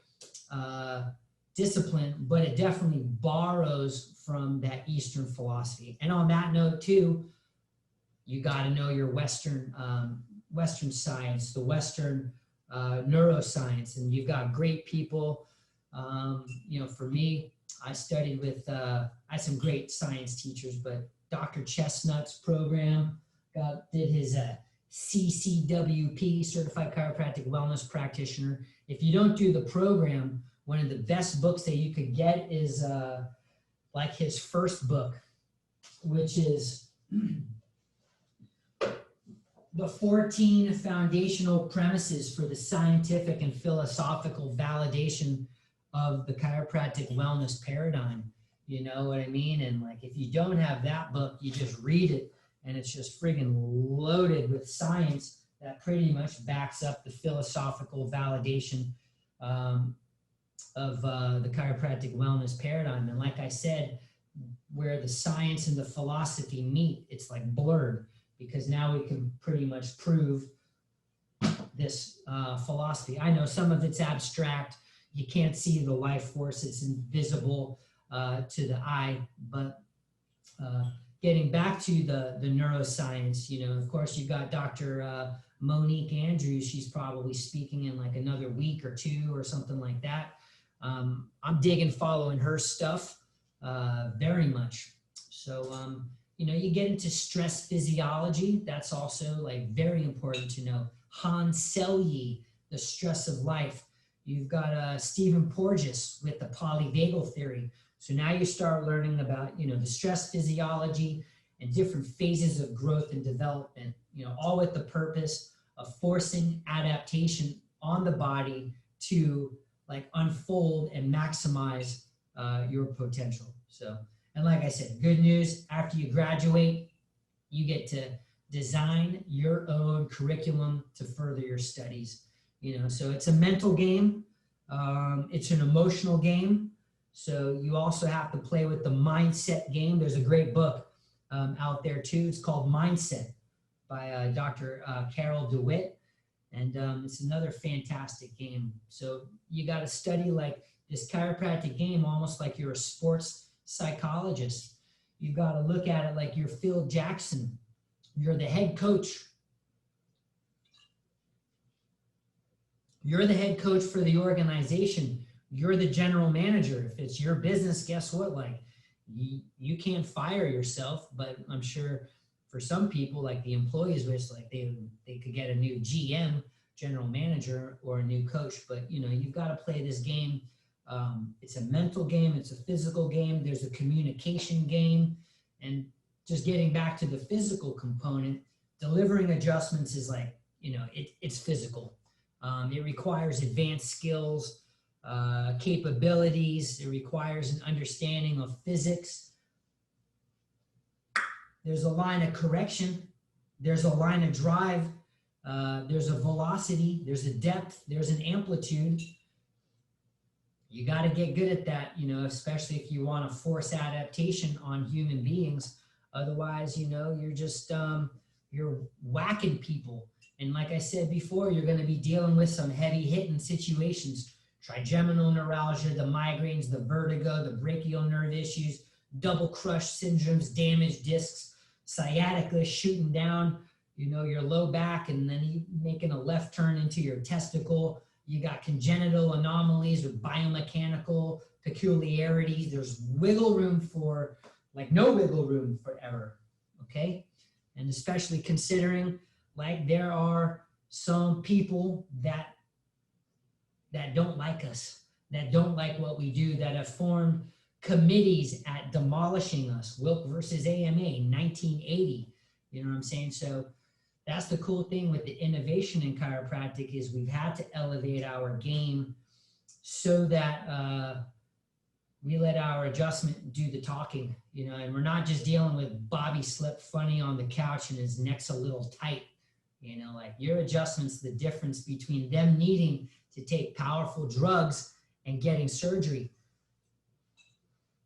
discipline, but it definitely borrows from that Eastern philosophy. And on that note too, you got to know your Western science, the Western neuroscience, and you've got great people. For me, I studied with, I had some great science teachers, but Dr. Chestnut's program, did his CCWP, Certified Chiropractic Wellness Practitioner. If you don't do the program, one of the best books that you could get is like his first book, which is the 14 foundational premises for the scientific and philosophical validation of the chiropractic wellness paradigm. You know what I mean? And like, if you don't have that book, you just read it, and it's just friggin' loaded with science that pretty much backs up the philosophical validation of the chiropractic wellness paradigm. And like I said, where the science and the philosophy meet, it's like blurred, because now we can pretty much prove this philosophy. I know some of it's abstract. You can't see the life force. It's invisible to the eye. But getting back to the neuroscience, you know, of course, you've got Dr. Monique Andrews. She's probably speaking in like another week or two or something like that. I'm digging following her stuff very much. So, you know, you get into stress physiology. That's also like very important to know. Hans Selye, the stress of life. You've got Stephen Porges with the polyvagal theory. So now you start learning about, you know, the stress physiology and different phases of growth and development, you know, all with the purpose of forcing adaptation on the body to like unfold and maximize your potential. So, and like I said, good news, after you graduate, you get to design your own curriculum to further your studies. You know, so it's a mental game. It's an emotional game. So you also have to play with the mindset game. There's a great book out there too. It's called Mindset by Dr. Carol DeWitt. And it's another fantastic game. So you got to study like this chiropractic game almost like you're a sports psychologist. You've got to look at it like you're Phil Jackson. You're the head coach. You're the head coach for the organization. You're the general manager. If it's your business, guess what? Like you can't fire yourself, but I'm sure for some people, like the employees wish like they could get a new GM, general manager, or a new coach. But you know, you've got to play this game. It's a mental game. It's a physical game. There's a communication game. And just getting back to the physical component, delivering adjustments is like, you know, it's physical. It requires advanced skills, capabilities. It requires an understanding of physics. There's a line of correction. There's a line of drive. There's a velocity. There's a depth. There's an amplitude. You got to get good at that, you know, especially if you want to force adaptation on human beings. Otherwise, you know, you're just, you're whacking people. And like I said before, you're going to be dealing with some heavy hitting situations. Trigeminal neuralgia, the migraines, the vertigo, the brachial nerve issues, double crush syndromes, damaged discs, sciatica shooting down, you know, your low back, and then you making a left turn into your testicle. You got congenital anomalies or biomechanical peculiarities. There's wiggle room for, like no wiggle room for error, okay? And especially considering like there are some people that don't like us, that don't like what we do, that have formed committees at demolishing us. Wilk versus AMA, 1980. You know what I'm saying? So that's the cool thing with the innovation in chiropractic is we've had to elevate our game so that we let our adjustment do the talking, you know, and we're not just dealing with Bobby slept funny on the couch and his neck's a little tight, you know, like your adjustment's the difference between them needing to take powerful drugs and getting surgery.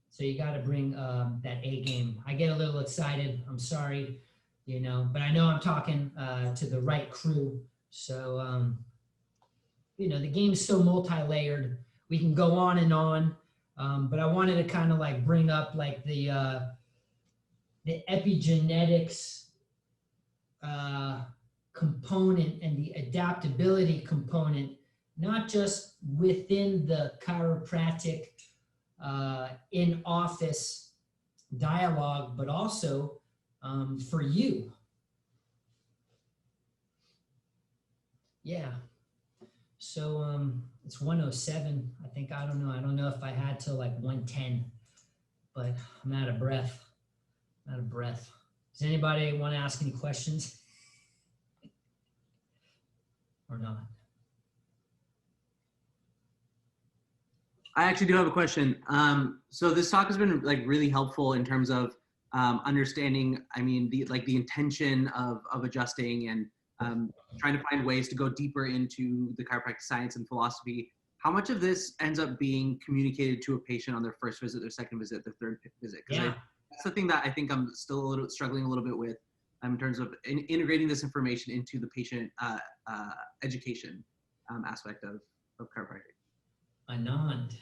So you got to bring that A game. I get a little excited. I'm sorry, you know, but I know I'm talking to the right crew. So, you know, the game's so multi-layered. We can go on and on, but I wanted to kind of like bring up like the epigenetics component and the adaptability component, not just within the chiropractic in-office dialogue, but also for you. Yeah. So it's 107. I think, I don't know if I had to like 110, but I'm out of breath. Does anybody want to ask any questions? Or not? I actually do have a question. So this talk has been like really helpful in terms of understanding, I mean, the intention of adjusting and trying to find ways to go deeper into the chiropractic science and philosophy. How much of this ends up being communicated to a patient on their first visit, their second visit, their third visit? Because that's the thing that I think I'm still struggling a little bit with. in terms of integrating this information into the patient education aspect of chiropractic? Anand.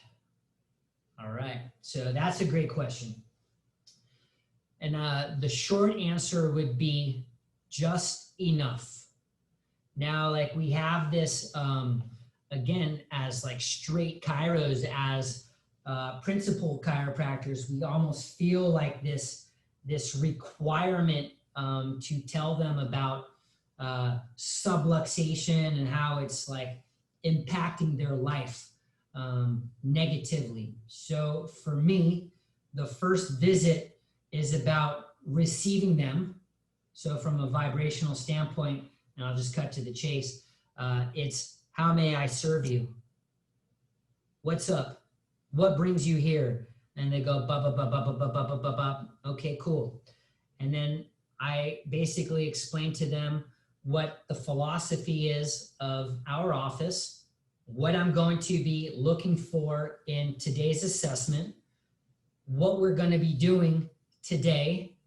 All right. So that's a great question. And the short answer would be just enough. Now, like we have this, again, as like straight chiros, as principal chiropractors, we almost feel like this requirement to tell them about subluxation and how it's like impacting their life negatively. So for me, the first visit is about receiving them. So from a vibrational standpoint, and I'll just cut to the chase, it's how may I serve you? What's up? What brings you here? And they go, ba ba ba ba ba ba ba ba ba ba. Okay, cool. And then I basically explain to them what the philosophy is of our office, what I'm going to be looking for in today's assessment, what we're going to be doing today,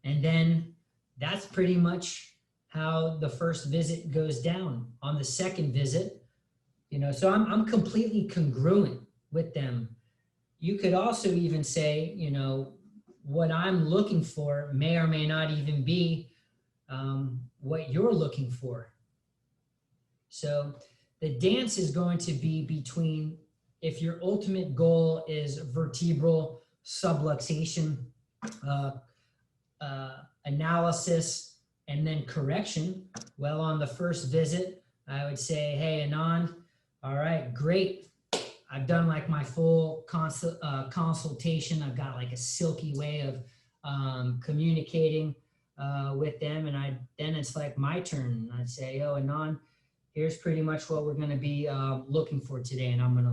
and then that's pretty much how the first visit goes down. On the second visit, so I'm completely congruent with them. You could also even say, what I'm looking for may or may not even be what you're looking for. So the dance is going to be between, if your ultimate goal is vertebral subluxation, analysis, and then correction. Well, on the first visit, I would say, hey, Anand, all right, great. I've done like my full consultation. I've got like a silky way of communicating with them. And then it's like my turn. I'd say, oh, Anand, here's pretty much what we're going to be looking for today. And I'm going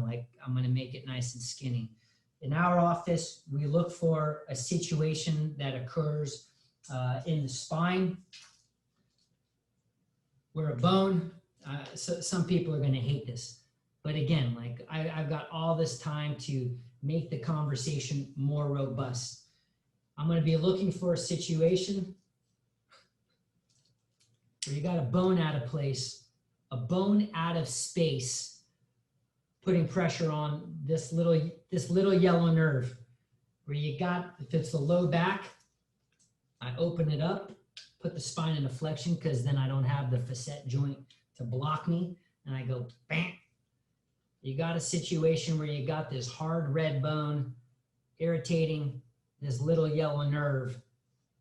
to make it nice and skinny. In our office, we look for a situation that occurs in the spine where a bone, so some people are going to hate this, but again, like I've got all this time to make the conversation more robust. I'm going to be looking for a situation where you got a bone out of place, a bone out of space, putting pressure on this little yellow nerve where you got, if it's the low back, I open it up, put the spine into flexion because then I don't have the facet joint to block me, and I go bam. You got a situation where you got this hard red bone irritating this little yellow nerve,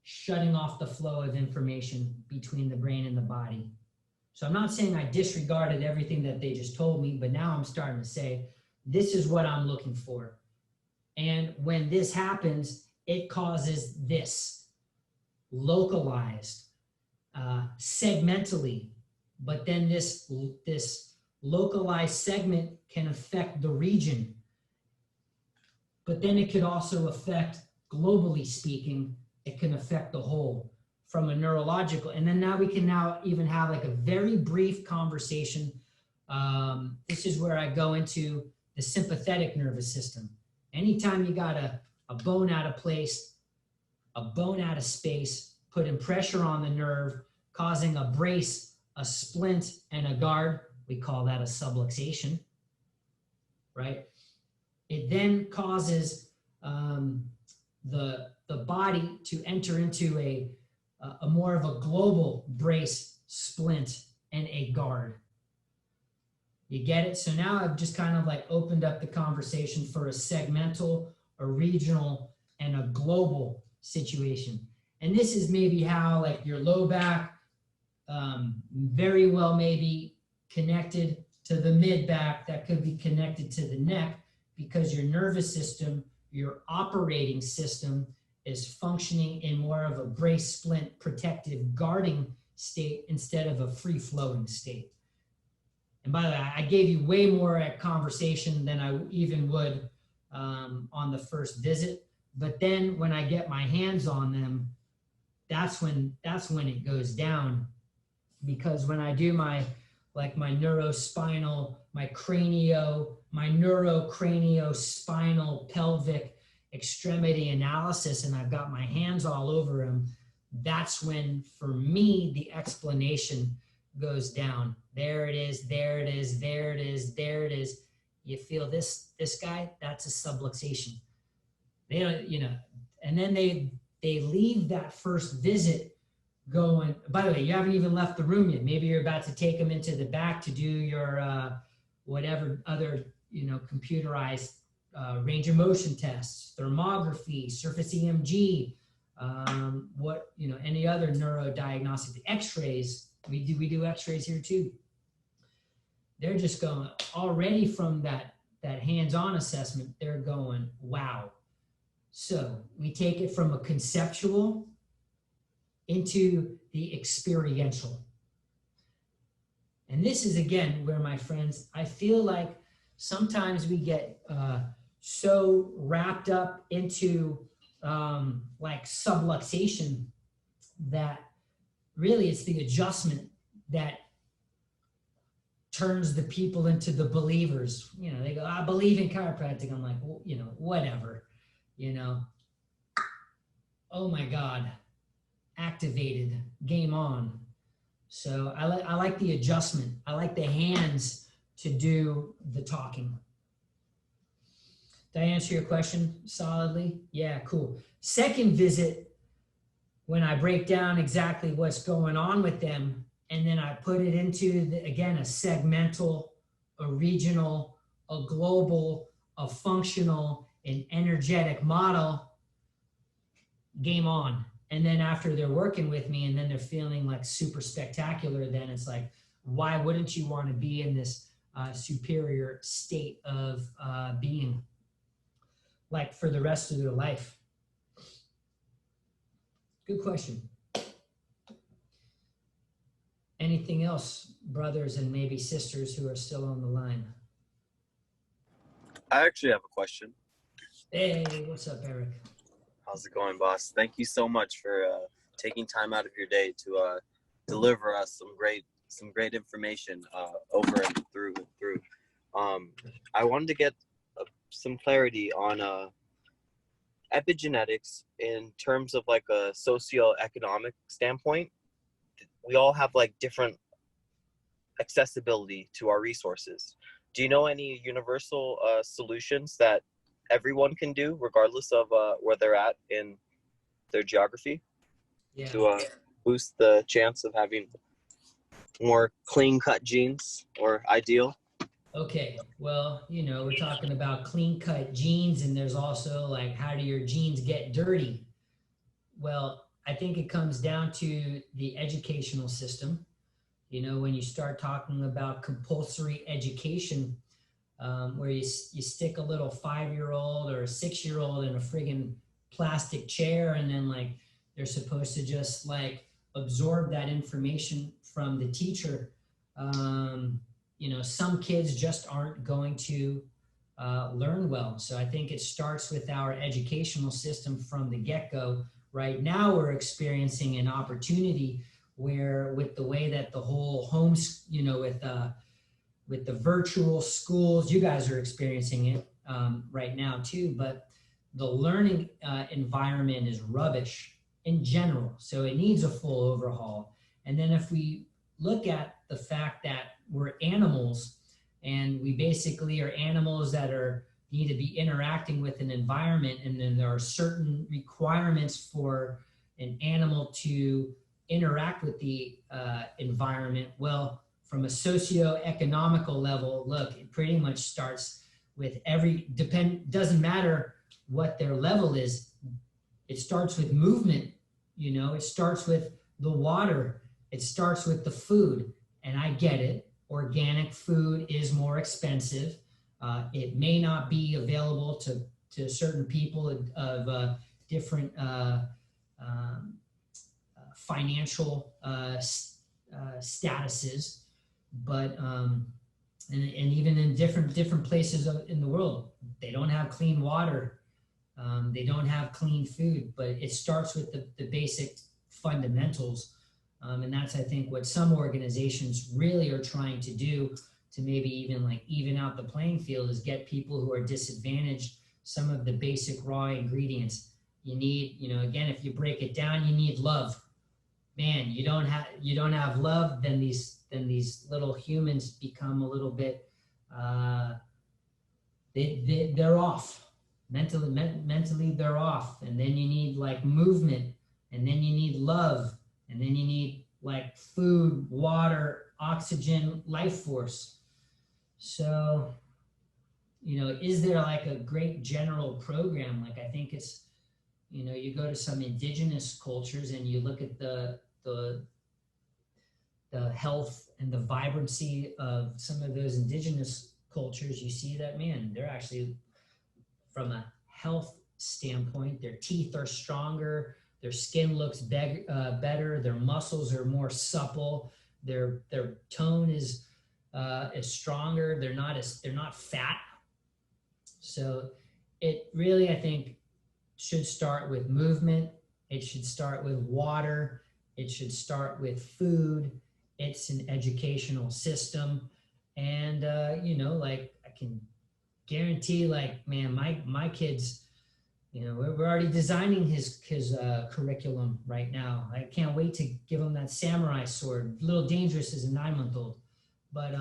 shutting off the flow of information between the brain and the body. So I'm not saying I disregarded everything that they just told me, but now I'm starting to say, this is what I'm looking for. And when this happens, it causes this, localized, segmentally, but then this localized segment can affect the region, but then it could also affect, globally speaking, it can affect the whole from a neurological. And then now we can even have like a very brief conversation. This is where I go into the sympathetic nervous system. Anytime you got a bone out of place, a bone out of space, putting pressure on the nerve, causing a brace, a splint, and a guard, we call that a subluxation, right? It then causes the body to enter into a more of a global brace, splint, and a guard. You get it? So now I've just kind of like opened up the conversation for a segmental, a regional, and a global situation. And this is maybe how like your low back very well may be connected to the mid back, that could be connected to the neck, because your nervous system, your operating system, is functioning in more of a brace, splint, protective, guarding state instead of a free-flowing state. And by the way, I gave you way more at conversation than I even would on the first visit. But then when I get my hands on them, that's when it goes down. Because when I do my neurospinal, my neurocraniospinal pelvic extremity analysis, and I've got my hands all over them, that's when, for me, the explanation goes down. There it is, there it is, there it is, there it is. You feel this guy, that's a subluxation. They don't, and then they leave that first visit going, by the way, you haven't even left the room yet. Maybe you're about to take them into the back to do your whatever other, computerized range of motion tests, thermography, surface EMG, any other neurodiagnostic, the x-rays. We do x-rays here too. They're just going already from that hands-on assessment, they're going, wow. So we take it from a conceptual into the experiential. And this is, again, where, my friends, I feel like sometimes we get so wrapped up into like subluxation that really it's the adjustment that turns the people into the believers. They go, I believe in chiropractic. I'm like, well, whatever, oh my God, activated, game on. So I like the adjustment. I like the hands to do the talking. Did I answer your question solidly? Yeah, cool. Second visit, when I break down exactly what's going on with them, and then I put it into, again, a segmental, a regional, a global, a functional, an energetic model, game on. And then after they're working with me and then they're feeling like super spectacular, then it's like, why wouldn't you want to be in this superior state of being, like, for the rest of their life? Good question. Anything else, brothers and maybe sisters who are still on the line? I actually have a question. Hey, what's up, Eric? How's it going, boss? Thank you so much for taking time out of your day to deliver us some great information over and through. I wanted to get some clarity on epigenetics in terms of like a socioeconomic standpoint. We all have like different accessibility to our resources. Do you know any universal solutions that everyone can do regardless of where they're at in their geography, to boost the chance of having more clean cut genes or ideal? Okay, well, we're talking about clean cut genes, and there's also like, how do your genes get dirty? Well, I think it comes down to the educational system. When you start talking about compulsory education, where you stick a little 5-year-old or a 6-year-old in a friggin' plastic chair, and then like they're supposed to just like absorb that information from the teacher. Some kids just aren't going to learn well. So I think it starts with our educational system from the get-go. Right now we're experiencing an opportunity where, with the way that the whole homes, with the virtual schools, you guys are experiencing it right now too, but the learning environment is rubbish in general. So it needs a full overhaul. And then if we look at the fact that we're animals, and we basically are animals that need to be interacting with an environment, and then there are certain requirements for an animal to interact with the environment. Well, from a socio-economical level, look, it pretty much starts with doesn't matter what their level is. It starts with movement, it starts with the water, it starts with the food. And I get it, organic food is more expensive. It may not be available to certain people of different financial statuses, but and even in different places in the world, they don't have clean water, they don't have clean food. But it starts with the basic fundamentals, and that's, I think, what some organizations really are trying to do, to maybe even out the playing field, is get people who are disadvantaged some of the basic raw ingredients. You need, again, if you break it down, you need love. man, you don't have love, then these little humans become a little bit they're off mentally they're off, and then you need like movement, and then you need love, and then you need like food, water, oxygen, life force. So, is there like a great general program? Like, I think it's, you go to some indigenous cultures and you look at the health and the vibrancy of some of those indigenous cultures, you see that, man, they're actually, from a health standpoint, their teeth are stronger, their skin looks better, their muscles are more supple, their tone is stronger, they're not fat. So it really, I think, should start with movement. It should start with water. It should start with food. It's an educational system. And, like, I can guarantee, like, man, my kids, we're already designing his curriculum right now. I can't wait to give him that samurai sword. A little dangerous as a 9-month-old, but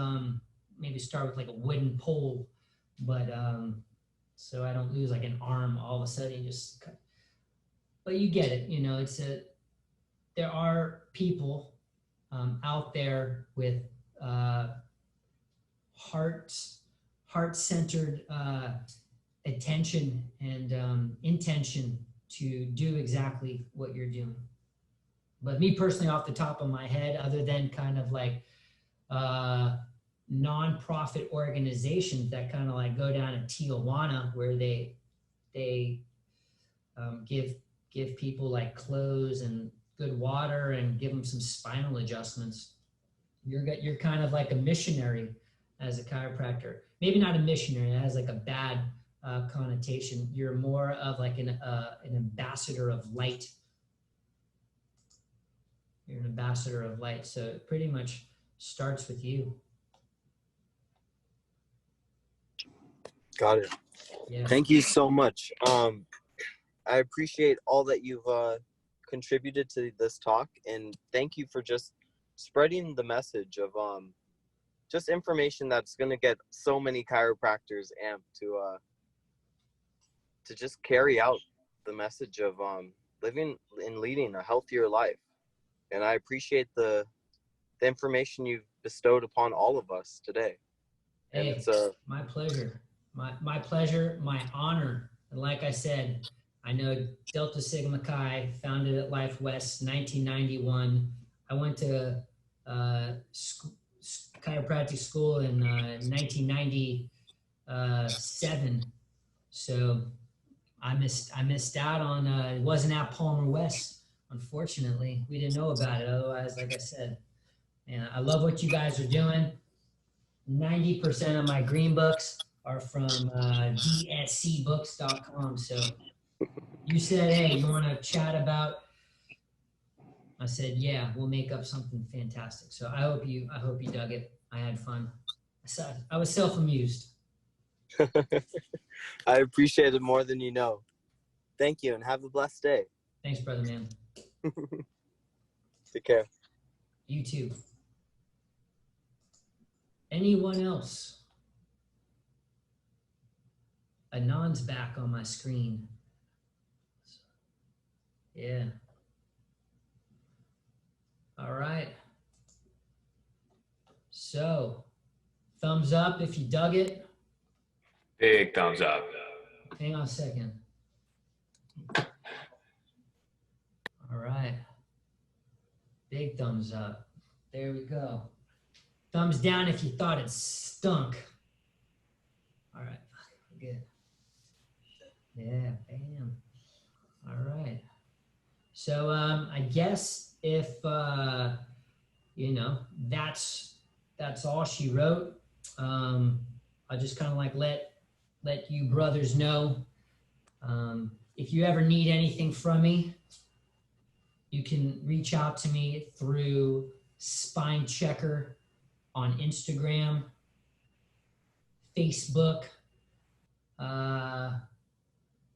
maybe start with like a wooden pole, but so I don't lose like an arm all of a sudden. Just cut. But you get it. There are people out there with heart-centered attention and intention to do exactly what you're doing. But me personally, off the top of my head, other than kind of like nonprofit organizations that kind of like go down to Tijuana, where they give people like clothes and good water and give them some spinal adjustments. You're kind of like a missionary as a chiropractor. Maybe not a missionary, it has like a bad connotation. You're more of like an ambassador of light. You're an ambassador of light. So it pretty much starts with you. Got it. Yeah. Thank you so much. I appreciate all that you've contributed to this talk, and thank you for just spreading the message of just information that's going to get so many chiropractors amped to just carry out the message of living and leading a healthier life. And I appreciate the information you've bestowed upon all of us today. And Hey, it's my pleasure. My pleasure, my honor. And like I said, I know Delta Sigma Chi, founded at Life West, 1991. I went to chiropractic school in 1997. So I missed out on, it wasn't at Palmer West, unfortunately. We didn't know about it. Otherwise, like I said, man, I love what you guys are doing. 90% of my green books are from dscbooks.com. So you said, hey, you want to chat about? I said, yeah, we'll make up something fantastic. So I hope you dug it. I had fun. I was self-amused. I appreciate it more than you know. Thank you, and have a blessed day. Thanks, brother, man. Take care. You too. Anyone else? Anand's back on my screen. Yeah. All right. So, thumbs up if you dug it. Big thumbs up. Hang on a second. All right. Big thumbs up. There we go. Thumbs down if you thought it stunk. All right. Good. Yeah, bam. All right. So I guess if that's all she wrote. I'll just kind of like let you brothers know. If you ever need anything from me, you can reach out to me through Spine Checker on Instagram, Facebook,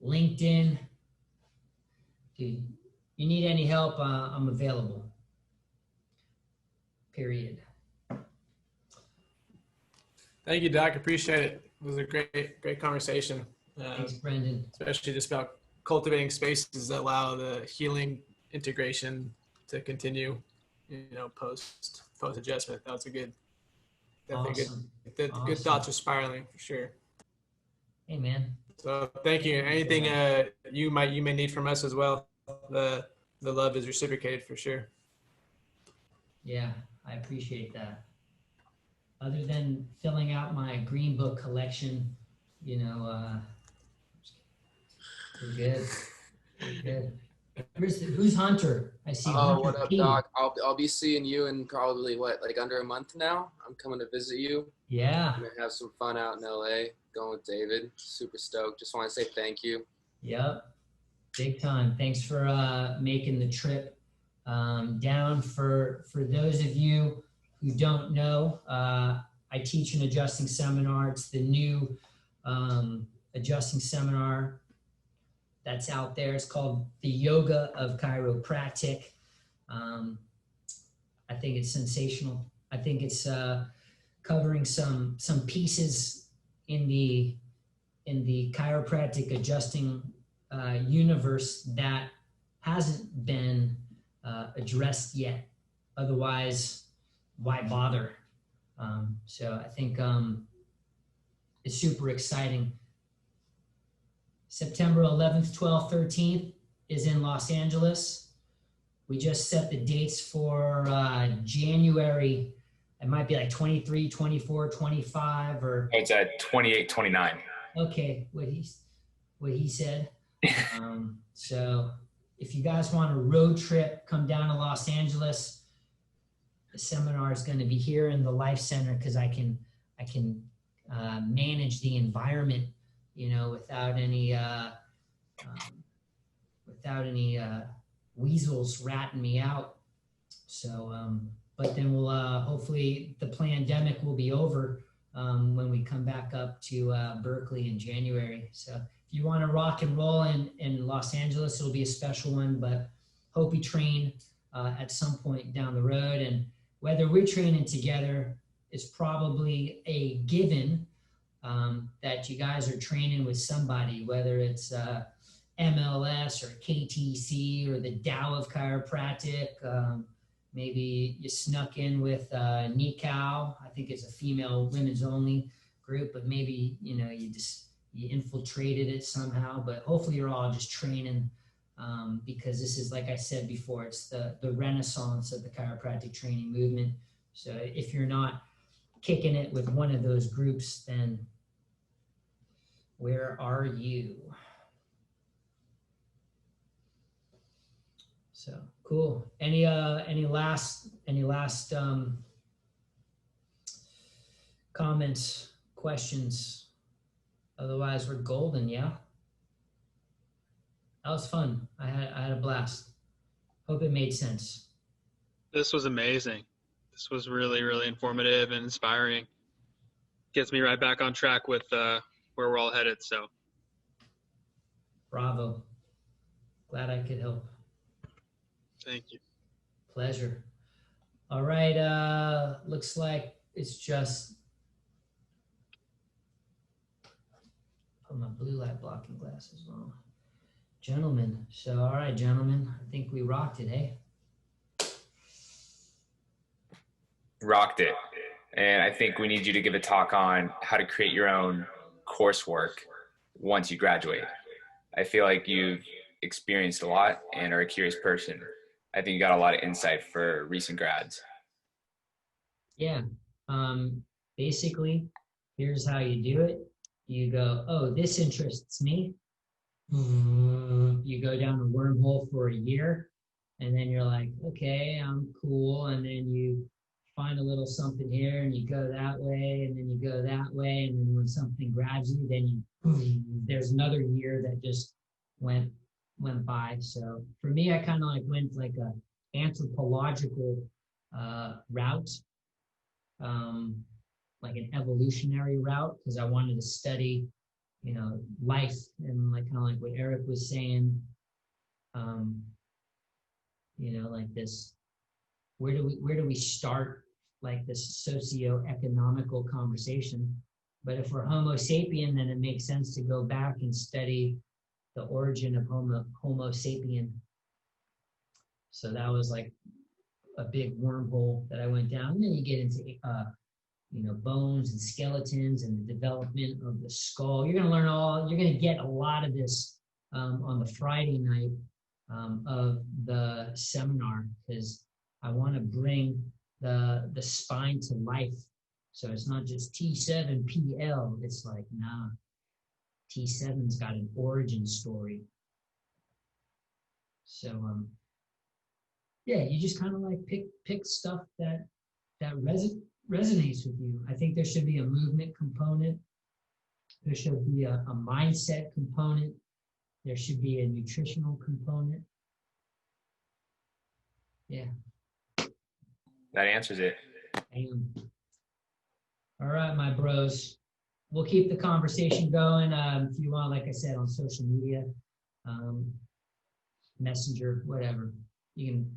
LinkedIn. Dude, you need any help, I'm available. period. Thank you, Doc. Appreciate it. It was a great conversation. Thanks, Brendan. Especially just about cultivating spaces that allow the healing integration to continue, post adjustment. That was definitely Awesome. good Awesome. thoughts are spiraling for sure. Hey, man. So thank you. Anything you may need from us as well. The love is reciprocated for sure. Yeah, I appreciate that. Other than filling out my green book collection, we're good. We're good. Who's Hunter? I see. Oh, Hunter what up, P. Doc? I'll be seeing you in probably under a month now. I'm coming to visit you. Yeah. I'm gonna have some fun out in LA. Going with David. Super stoked. Just want to say thank you. Yep. Big time. Thanks for making the trip down. For those of you who don't know, I teach an adjusting seminar. It's the new adjusting seminar that's out there. It's called The Yoga of Chiropractic. I think it's sensational. I think it's covering some pieces in the chiropractic adjusting universe that hasn't been addressed yet. Otherwise, why bother? So I think it's super exciting. September 11th, 12th, 13th is in Los Angeles. We just set the dates for January. It might be like 23, 24, 25, or It's at 28, 29. okay, what he said. So if you guys want a road trip, come down to Los Angeles. The seminar is going to be here in the Life Center because I can manage the environment, without any weasels ratting me out. So, but then we'll hopefully the pandemic will be over when we come back up to Berkeley in January. So if you want to rock and roll in Los Angeles, it'll be a special one, but hope we train at some point down the road. And whether we're training together is probably a given that you guys are training with somebody, whether it's MLS or KTC or the Tao of Chiropractic. Maybe you snuck in with NICAO. I think it's a female women's only group, but maybe, you infiltrated it somehow, but hopefully you're all just training because this is, like I said before, it's the renaissance of the chiropractic training movement. So if you're not kicking it with one of those groups, then where are you? So cool. Any last comments, questions? Otherwise, we're golden. Yeah. That was fun. I had a blast. Hope it made sense. This was amazing. This was really, really informative and inspiring. Gets me right back on track with where we're all headed. So, bravo. Glad I could help. Thank you. Pleasure. All right. Looks like it's just put my blue light blocking glasses on. Gentlemen. So, all right, gentlemen. I think we rocked it, eh? Rocked it. And I think we need you to give a talk on how to create your own coursework once you graduate. I feel like you've experienced a lot and are a curious person. I think you got a lot of insight for recent grads. Yeah. Basically, here's how you do it. You go, oh, this interests me. You go down the wormhole for a year, and then you're like, okay, I'm cool. And then you find a little something here, and you go that way, and then you go that way. And then when something grabs you, then there's another year that just went by. So for me, I kind of went like a anthropological route, like an evolutionary route, because I wanted to study, life and kind of like what Eric was saying, like this. Where do we start like this socio-economical conversation. But if we're Homo sapien, then it makes sense to go back and study the origin of Homo sapien. So that was like a big wormhole that I went down. And then you get into bones and skeletons and the development of the skull. You're going to learn you're going to get a lot of this on the Friday night of the seminar, because I want to bring the spine to life. So it's not just T7PL. It's like, nah, T7's got an origin story. So yeah, you just kind of like pick stuff that resonates with you. I think there should be a movement component. There should be a mindset component. There should be a nutritional component. Yeah. That answers it. All right, my bros. We'll keep the conversation going. If you want, like I said, on social media, Messenger, whatever. You can,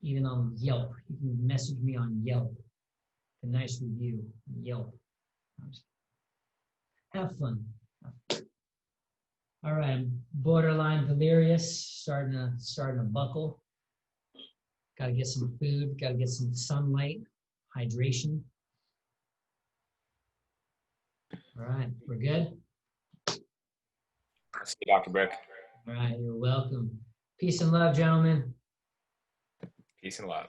even on Yelp, you can message me on Yelp. A nice review on Yelp. Have fun. All right, I'm borderline delirious, starting to buckle. Got to get some food, got to get some sunlight, hydration. All right, we're good? See you, Dr. Brook. All right, you're welcome. Peace and love, gentlemen. Peace and love.